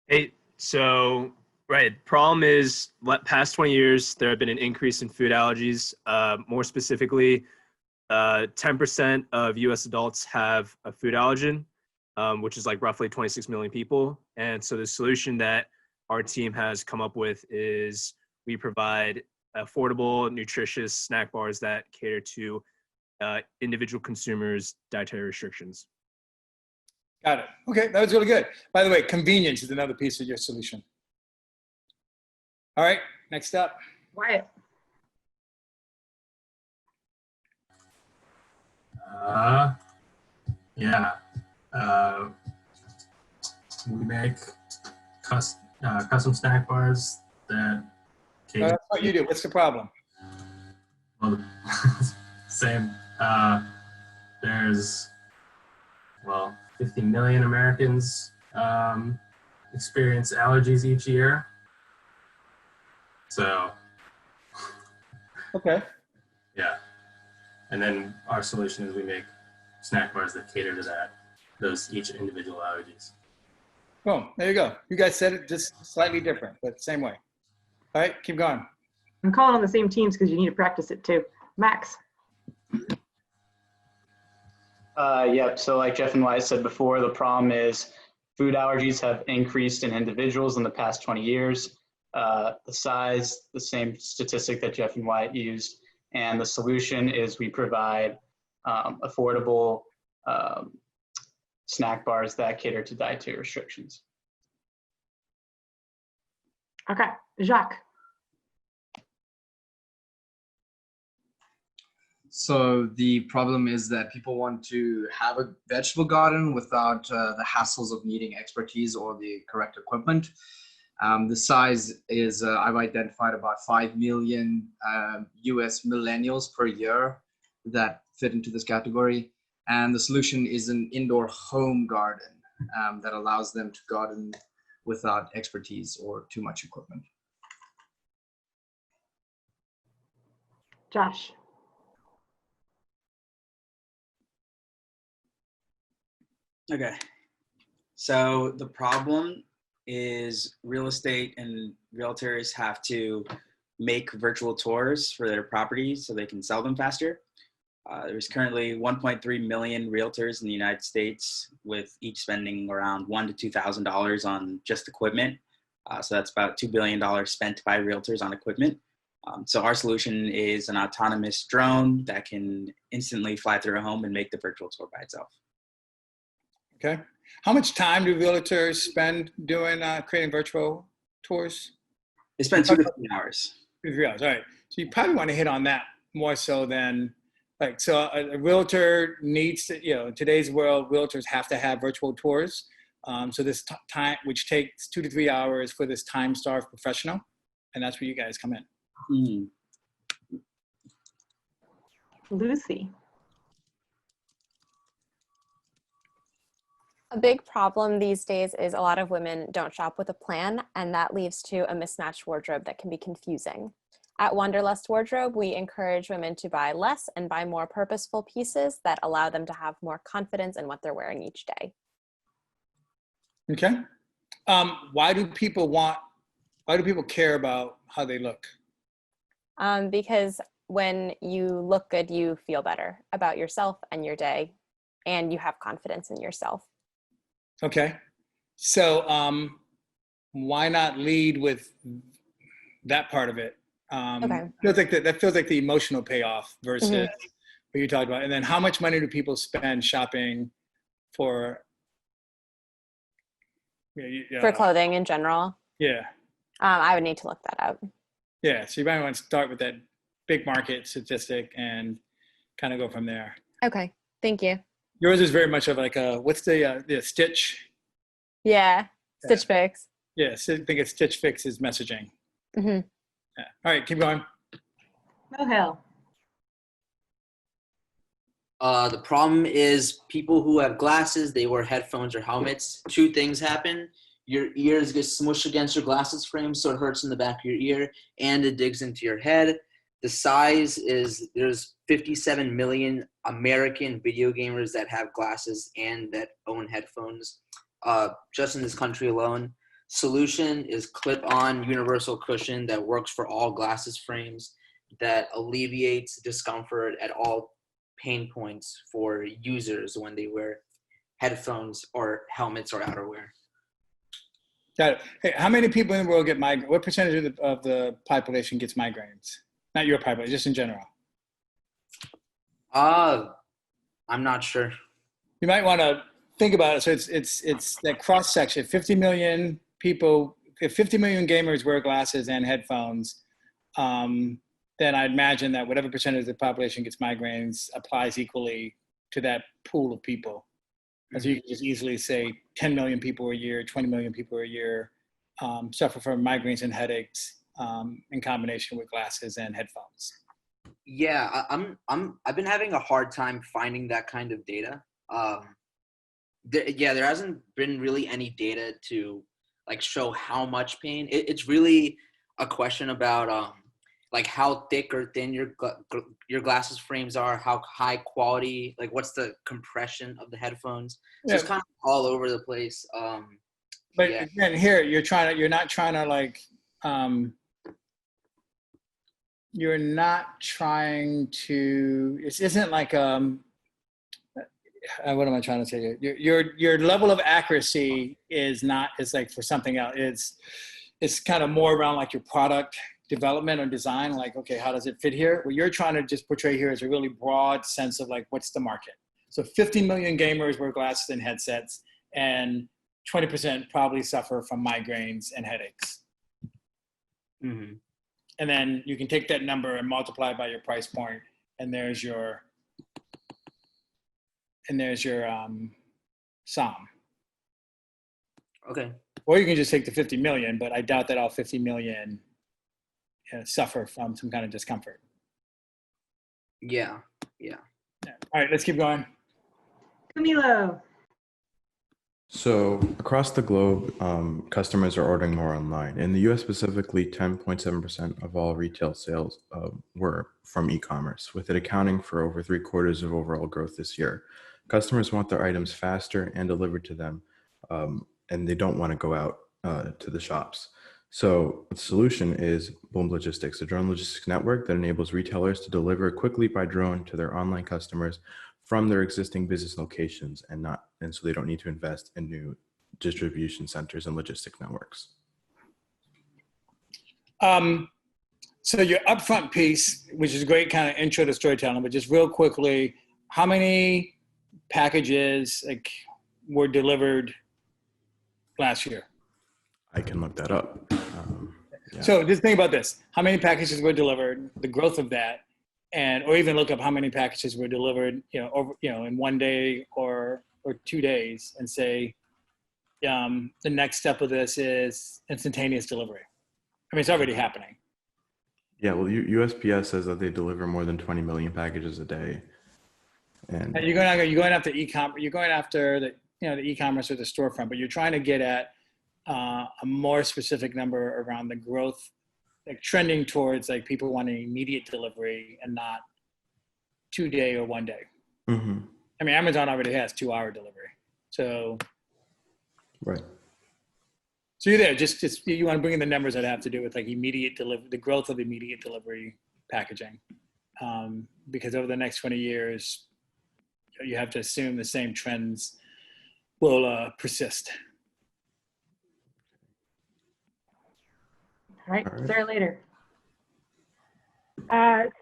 Hey, so, right, problem is, past 20 years, there have been an increase in food allergies. More specifically, 10% of US adults have a food allergen, which is like roughly 26 million people. And so the solution that our team has come up with is we provide affordable, nutritious snack bars that cater to individual consumers' dietary restrictions. Got it. Okay, that was really good. By the way, convenience is another piece of your solution. All right, next up. Wyatt. Yeah. We make custom snack bars that. That's what you do. What's the problem? Well, same. There's, well, 50 million Americans experience allergies each year. So. Okay. Yeah. And then our solution is we make snack bars that cater to those each individual allergies. Boom, there you go. You guys said it just slightly different, but same way. All right, keep going. I'm calling on the same teams because you need to practice it too. Max. Yep, so like Jeff and Wyatt said before, the problem is food allergies have increased in individuals in the past 20 years. The size, the same statistic that Jeff and Wyatt used. And the solution is we provide affordable snack bars that cater to dietary restrictions. Okay, Jacques. So the problem is that people want to have a vegetable garden without the hassles of needing expertise or the correct equipment. The size is, I've identified about 5 million US millennials per year that fit into this category. And the solution is an indoor home garden that allows them to garden without expertise or too much equipment. Josh. Okay. So the problem is real estate and realtors have to make virtual tours for their properties so they can sell them faster. There's currently 1.3 million realtors in the United States, with each spending around $1,000 to $2,000 on just equipment. So that's about $2 billion spent by realtors on equipment. So our solution is an autonomous drone that can instantly fly through a home and make the virtual tour by itself. Okay. How much time do realtors spend doing creating virtual tours? They spend 2 to 3 hours. 2 to 3 hours. All right. So you probably want to hit on that more so than so a realtor needs to, in today's world, realtors have to have virtual tours. So this time, which takes 2 to 3 hours for this time-starved professional, and that's where you guys come in. Mm-hmm. Lucy. A big problem these days is a lot of women don't shop with a plan, and that leads to a mismatched wardrobe that can be confusing. At Wanderlust Wardrobe, we encourage women to buy less and buy more purposeful pieces that allow them to have more confidence in what they're wearing each day. Okay. Why do people care about how they look? Because when you look good, you feel better about yourself and your day, and you have confidence in yourself. Okay. So why not lead with that part of it? Okay. That feels like the emotional payoff versus what you talked about. And then how much money do people spend shopping for clothing in general? Yeah. I would need to look that up. Yeah. So you might want to start with that big market statistic and kind of go from there. Okay. Thank you. Yours is very much of like what's the Stitch? Yeah. Stitch Fix. Yeah. So I think it's Stitch Fix's messaging. Mm-hmm. Yeah. All right, keep going. Mohel. The problem is people who have glasses, they wear headphones or helmets. 2 things happen. Your ears get smushed against your glasses frame, so it hurts in the back of your ear, and it digs into your head. The size is, there's 57 million American video gamers that have glasses and that own headphones, just in this country alone. Solution is clip-on universal cushion that works for all glasses frames, that alleviates discomfort at all pain points for users when they wear headphones or helmets or outerwear. Got it. Hey, how many people in the world get migraines? What percentage of the population gets migraines? Not your population, just in general. I'm not sure. You might want to think about it. So it's that cross section. 50 million people. If 50 million gamers wear glasses and headphones, then I'd imagine that whatever percentage of the population gets migraines applies equally to that pool of people. So you can just easily say 10 million people a year, 20 million people a year suffer from migraines and headaches in combination with glasses and headphones. Yeah, I've been having a hard time finding that kind of data. There hasn't been really any data to like show how much pain. It's really a question about like how thick or thin your glasses frames are, how high quality, like what's the compression of the headphones. So it's kind of all over the place. But again, here you're not trying to like you're not trying to. It isn't like what am I trying to say? Your level of accuracy is like for something else. is kind of more around like your product development or design, like, okay, how does it fit here? What you're trying to just portray here is a really broad sense of like, what's the market? So 50 million gamers wear glasses and headsets, and 20% probably suffer from migraines and headaches. Mm-hmm. And then you can take that number and multiply by your price point, and there's your SOM. Okay. Or you can just take the 50 million, but I doubt that all 50 million suffer from some kind of discomfort. Yeah. All right, let's keep going. Camilo. So across the globe, customers are ordering more online. In the US specifically, 10.7% of all retail sales were from e-commerce, with it accounting for over 3/4 of overall growth this year. Customers want their items faster and delivered to them, and they don't want to go out to the shops. So the solution is Boom Logistics, a drone logistics network that enables retailers to deliver quickly by drone to their online customers from their existing business locations, and so they don't need to invest in new distribution centers and logistic networks. So your upfront piece, which is a great kind of intro to storytelling, but just real quickly, how many packages were delivered last year? I can look that up. Yeah. So just think about this: how many packages were delivered, the growth of that, or even look up how many packages were delivered, in 1 day or 2 days, and say the next step of this is instantaneous delivery. I mean, it's already happening. Yeah, well, USPS says that they deliver more than 20 million packages a day. And you're going after e-commerce. You're going after the e-commerce or the storefront, but you're trying to get at a more specific number around the growth, like trending towards like people wanting immediate delivery and not 2 day or 1 day. Mm-hmm. I mean, Amazon already has 2-hour delivery. So, right. So you're there. Just you want to bring in the numbers that have to do with like immediate delivery, the growth of immediate delivery packaging, because over the next 20 years, you have to assume the same trends will persist. All right, Sarah later.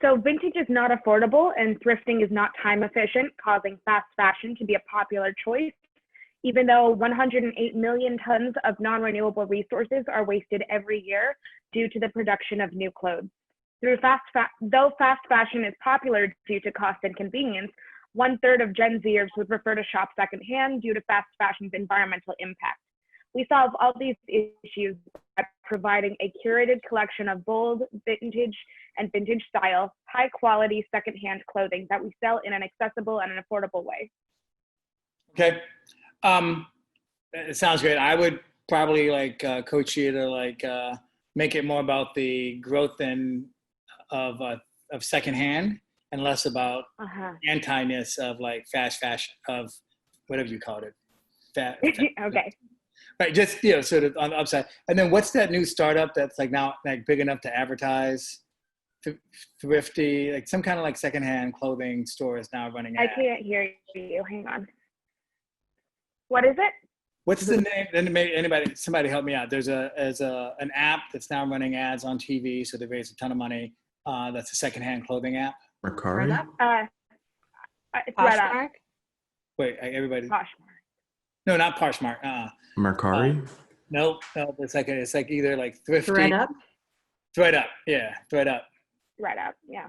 So vintage is not affordable and thrifting is not time efficient, causing fast fashion to be a popular choice, even though 108 million tons of non-renewable resources are wasted every year due to the production of new clothes. Though fast fashion is popular due to cost and convenience, 1/3 of Gen Zers would prefer to shop secondhand due to fast fashion's environmental impact. We solve all these issues by providing a curated collection of bold, vintage, and vintage style, high quality secondhand clothing that we sell in an accessible and an affordable way. Okay. It sounds great. I would probably coach you to make it more about the growth of secondhand and less about anti-ness of like fast fashion, of whatever you called it. Okay. Right, just sort of on the upside. And then what's that new startup that's like now like big enough to advertise? Thrifty, like some kind of like secondhand clothing store is now running ads. I can't hear you. Hang on. What is it? What's the name? Somebody help me out. There's an app that's now running ads on TV, so they raise a ton of money. That's a secondhand clothing app. Mercari? It's Poshmark. Wait, everybody. Poshmark. No, not Poshmark. Mercari? Nope. It's like either like thrifty. ThredUp. ThredUp. Yeah. ThredUp. ThredUp. Yeah.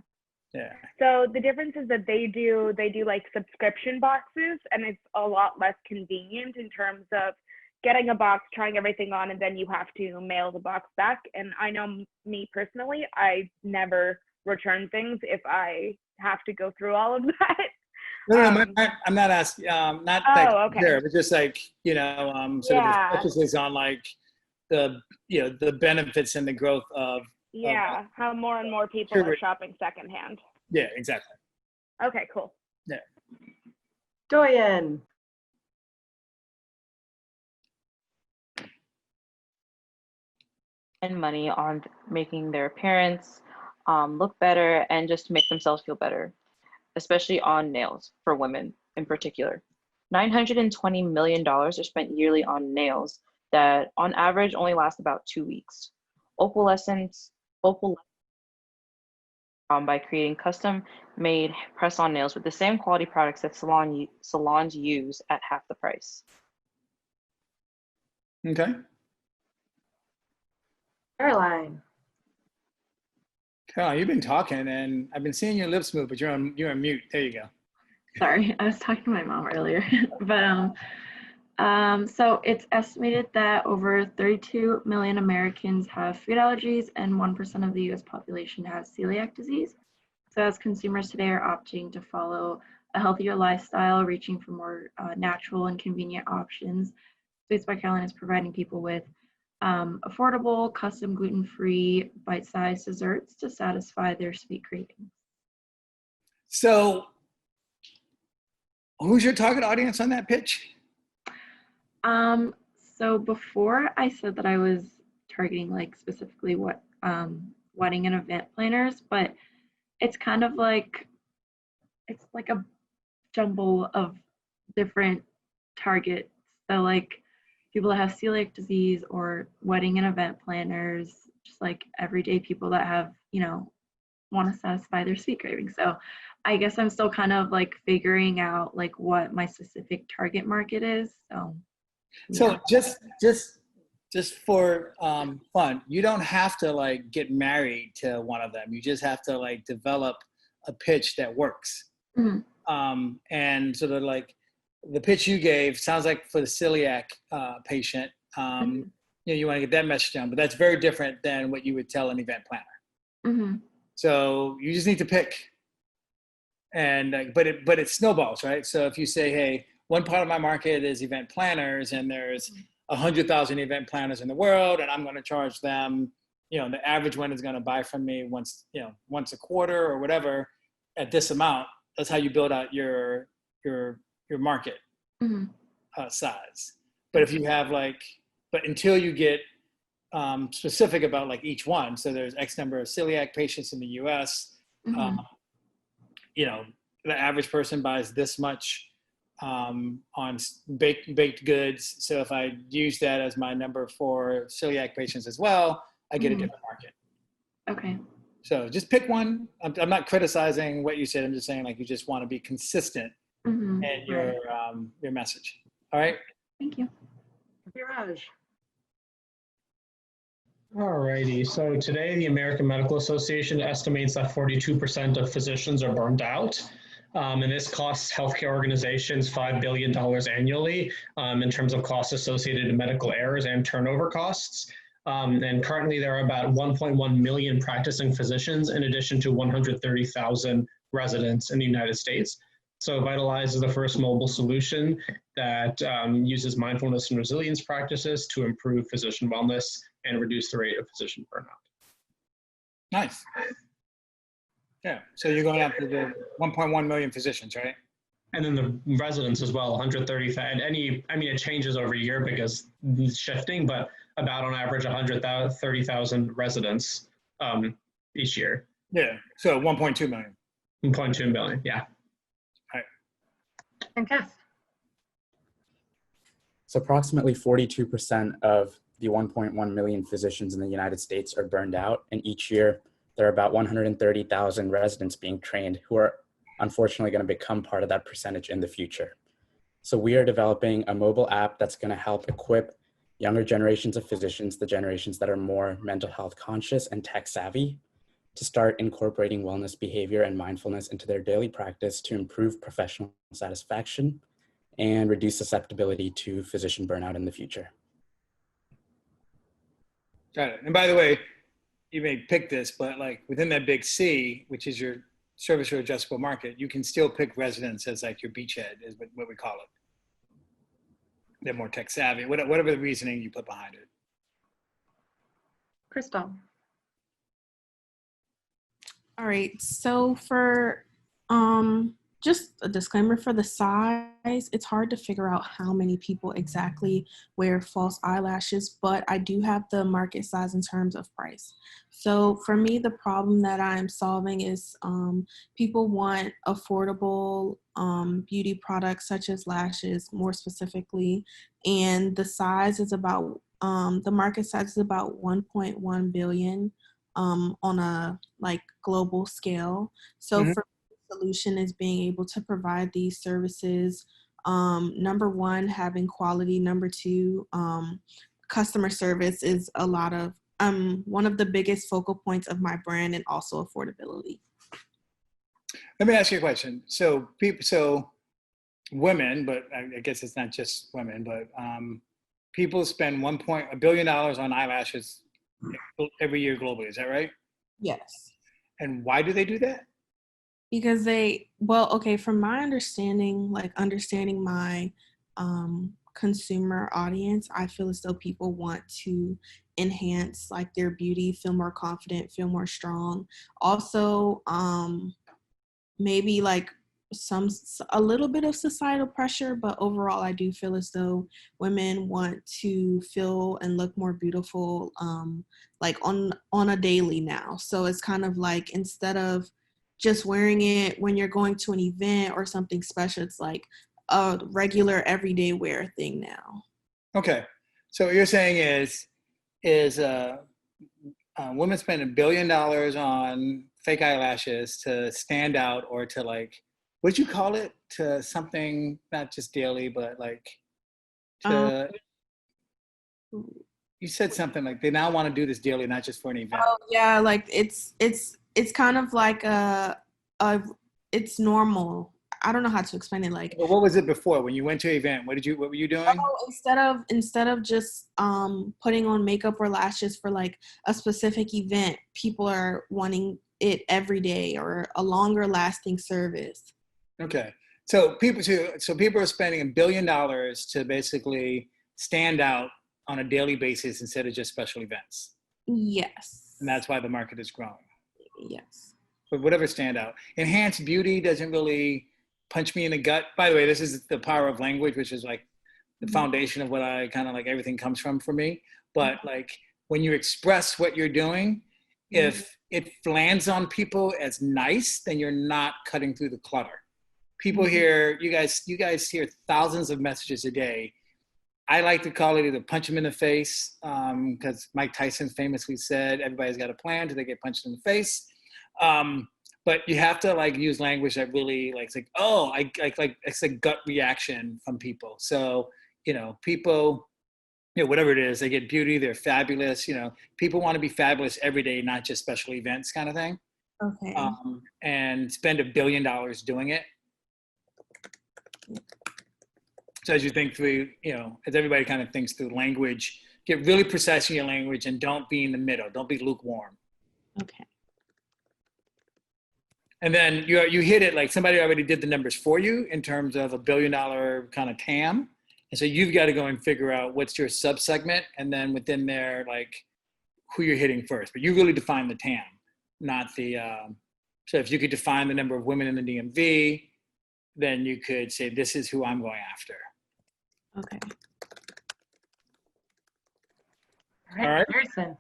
Yeah. So the difference is that they do like subscription boxes, and it's a lot less convenient in terms of getting a box, trying everything on, and then you have to mail the box back. And I know me personally, I never return things if I have to go through all of that. No, I'm not asking. Not okay. There, but just like sort of the focuses on like the the benefits and the growth of how more and more people are shopping secondhand. Yeah, exactly. Okay, cool. Yeah. Doyen. And money on making their appearance look better and just to make themselves feel better, especially on nails for women in particular. $920 million are spent yearly on nails, that on average only last about 2 weeks. Opalescent by creating custom-made press-on nails with the same quality products that salons use at half the price. Okay. Caroline. Carol, you've been talking, and I've been seeing your lips move, but you're on mute. There you go. Sorry, I was talking to my mom earlier. But so it's estimated that over 32 million Americans have food allergies and 1% of the US population has celiac disease. So as consumers today are opting to follow a healthier lifestyle, reaching for more natural and convenient options, Sweets by Caroline is providing people with affordable, custom gluten-free, bite-sized desserts to satisfy their sweet cravings. So who's your target audience on that pitch? So before I said that I was targeting like specifically what wedding and event planners, but it's kind of like, it's like a jumble of different targets. So like people that have celiac disease or wedding and event planners, just like everyday people that have, you know, want to satisfy their sweet cravings. So I guess I'm still kind of like figuring out like what my specific target market is. So just for fun, you don't have to like get married to one of them. You just have to like develop a pitch that works. Mm-hmm. And sort of like the pitch you gave sounds like for the celiac patient, you know, you want to get that message down, but that's very different than what you would tell an event planner. Mm-hmm. So you just need to pick, and but it snowballs, right? So if you say, hey, one part of my market is event planners, and there's 100,000 event planners in the world, and I'm going to charge them, you know, the average one is going to buy from me once a quarter or whatever at this amount. That's how you build out your market size. But if you have but until you get specific about like each one, so there's X number of celiac patients in the U.S. You know, the average person buys this much on baked goods. So if I use that as my number for celiac patients as well, I get a different market. Okay. So just pick one. I'm not criticizing what you said. I'm just saying like you just want to be consistent in your message. All right. Thank you. Viraj. Alrighty, so today the American Medical Association estimates that 42% of physicians are burned out. And this costs healthcare organizations $5 billion annually in terms of costs associated to medical errors and turnover costs. And currently there are about 1.1 million practicing physicians in addition to 130,000 residents in the United States. So Vitalize is the first mobile solution that uses mindfulness and resilience practices to improve physician wellness and reduce the rate of physician burnout. Nice. Yeah, so you're going after the 1.1 million physicians, right? And then the residents as well, 130,000. I mean, it changes over year because it's shifting, but about on average 130,000 residents each year. Yeah, so 1.2 million. 1.2 million, yeah. All right. And Cass. So approximately 42% of the 1.1 million physicians in the United States are burned out, and each year there are about 130,000 residents being trained who are unfortunately going to become part of that percentage in the future. So we are developing a mobile app that's going to help equip younger generations of physicians, the generations that are more mental health conscious and tech savvy, to start incorporating wellness behavior and mindfulness into their daily practice to improve professional satisfaction and reduce susceptibility to physician burnout in the future. Got it. And by the way, you may pick this, but like within that big C, which is your service or adjustable market, you can still pick residents as like your beachhead, is what we call it. They're more tech savvy, whatever the reasoning you put behind it. Crystal. All right. So for just a disclaimer for the size, it's hard to figure out how many people exactly wear false eyelashes, but I do have the market size in terms of price. So for me, the problem that I'm solving is people want affordable beauty products such as lashes, more specifically, and the size is about, the market size is about 1.1 billion on a like global scale. So Mhm. for solution is being able to provide these services. Number one, having quality. Number two, customer service is a lot of one of the biggest focal points of my brand, and also affordability. Let me ask you a question. So women, but I guess it's not just women, but people spend $1 billion on eyelashes every year globally. Is that right? Yes. And why do they do that? Because from my understanding, like understanding my consumer audience, I feel as though people want to enhance like their beauty, feel more confident, feel more strong. Also, maybe like a little bit of societal pressure, but overall I do feel as though women want to feel and look more beautiful like on a daily now. So it's kind of like, instead of just wearing it when you're going to an event or something special, it's like a regular everyday wear thing now. Okay. So what you're saying is women spend $1 billion on fake eyelashes to stand out, or to like, what'd you call it? To something, not just daily, but like to, you said something like they now want to do this daily, not just for an event. Oh yeah, like it's kind of like it's normal. I don't know how to explain it. Like, Well, what was it before when you went to an event? What were you doing? instead of just putting on makeup or lashes for like a specific event, people are wanting it every day, or a longer lasting service. Okay. So people are spending $1 billion to basically stand out on a daily basis instead of just special events. Yes. And that's why the market is growing. Yes. But whatever stand out. Enhanced beauty doesn't really punch me in the gut. By the way, this is the power of language, which is like the foundation of what I kind of like, everything comes from for me. But like when you express what you're doing, if it lands on people as nice, then you're not cutting through the clutter. People hear, you guys hear thousands of messages a day. I like to call it either punch them in the face, because Mike Tyson famously said, everybody's got a plan till they get punched in the face. But you have to like use language that really like, it's like, oh, it's a gut reaction from people. So, people, whatever it is, they get beauty, they're fabulous. People want to be fabulous every day, not just special events kind of thing. Okay. And spend $1 billion doing it. So as you think through, as everybody kind of thinks through language, get really precise in your language and don't be in the middle. Don't be lukewarm. Okay. And then you hit it like somebody already did the numbers for you in terms of $1 billion kind of TAM. And so you've got to go and figure out what's your subsegment, and then within there, like who you're hitting first. But you really define the TAM, not the, so if you could define the number of women in the DMV, then you could say, this is who I'm going after. Okay. All right. Harrison.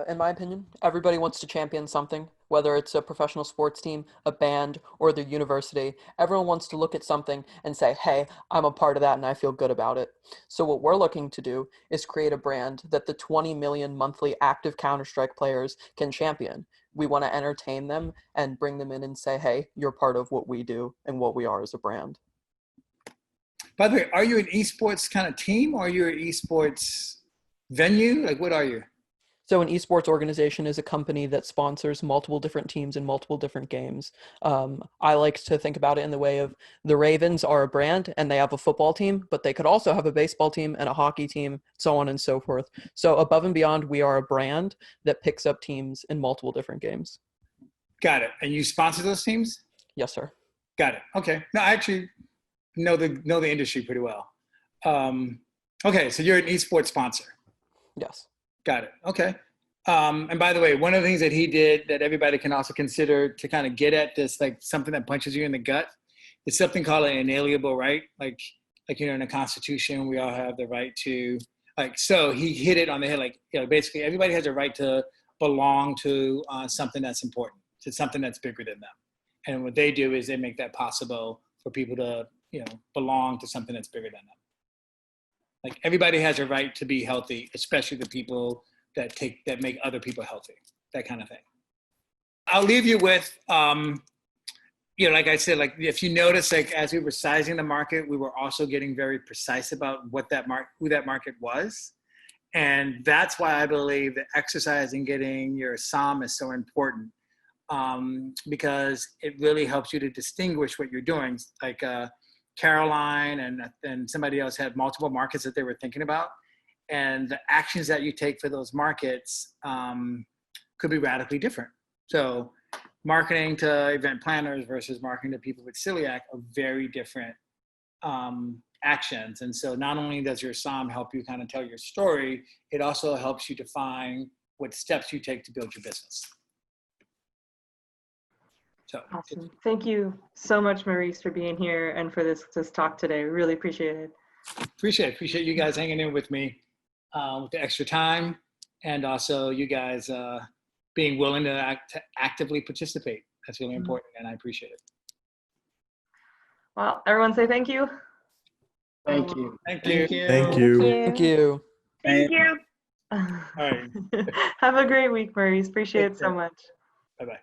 In my opinion, everybody wants to champion something, whether it's a professional sports team, a band, or their university. Everyone wants to look at something and say, hey, I'm a part of that and I feel good about it. So what we're looking to do is create a brand that the 20 million monthly active Counter-Strike players can champion. We want to entertain them and bring them in and say, hey, you're part of what we do and what we are as a brand. By the way, are you an esports kind of team, or are you an esports venue? Like, what are you? So an esports organization is a company that sponsors multiple different teams in multiple different games. I like to think about it in the way of the Ravens are a brand and they have a football team, but they could also have a baseball team and a hockey team, so on and so forth. So above and beyond, we are a brand that picks up teams in multiple different games. Got it. And you sponsor those teams? Yes, sir. Got it. Okay. No, I actually know the industry pretty well. Okay, so you're an esports sponsor. Yes. Got it. Okay. And by the way, one of the things that he did that everybody can also consider to kind of get at this, like something that punches you in the gut, is something called an inalienable right. Like in the Constitution, we all have the right to, so he hit it on the head. Basically everybody has a right to belong to something that's important, to something that's bigger than them. And what they do is they make that possible for people to, belong to something that's bigger than them. Like everybody has a right to be healthy, especially the people that make other people healthy, that kind of thing. I'll leave you with, like I said, if you notice, as we were sizing the market, we were also getting very precise about who that market was. And that's why I believe that exercising, getting your SOM is so important, because it really helps you to distinguish what you're doing. Like Caroline and somebody else had multiple markets that they were thinking about. And the actions that you take for those markets could be radically different. So marketing to event planners versus marketing to people with celiac are very different actions. And so not only does your SOM help you kind of tell your story, it also helps you define what steps you take to build your business. So awesome. Thank you so much, Maurice, for being here and for this talk today. Really appreciate it. Appreciate you guys hanging in with me with the extra time, and also you guys being willing to actively participate. That's really important, and I appreciate it. Well, everyone say thank you. Thank you. Thank you. Thank you. Thank you. Thank you. All right. Have a great week, Maurice. Appreciate it so much. Bye-bye.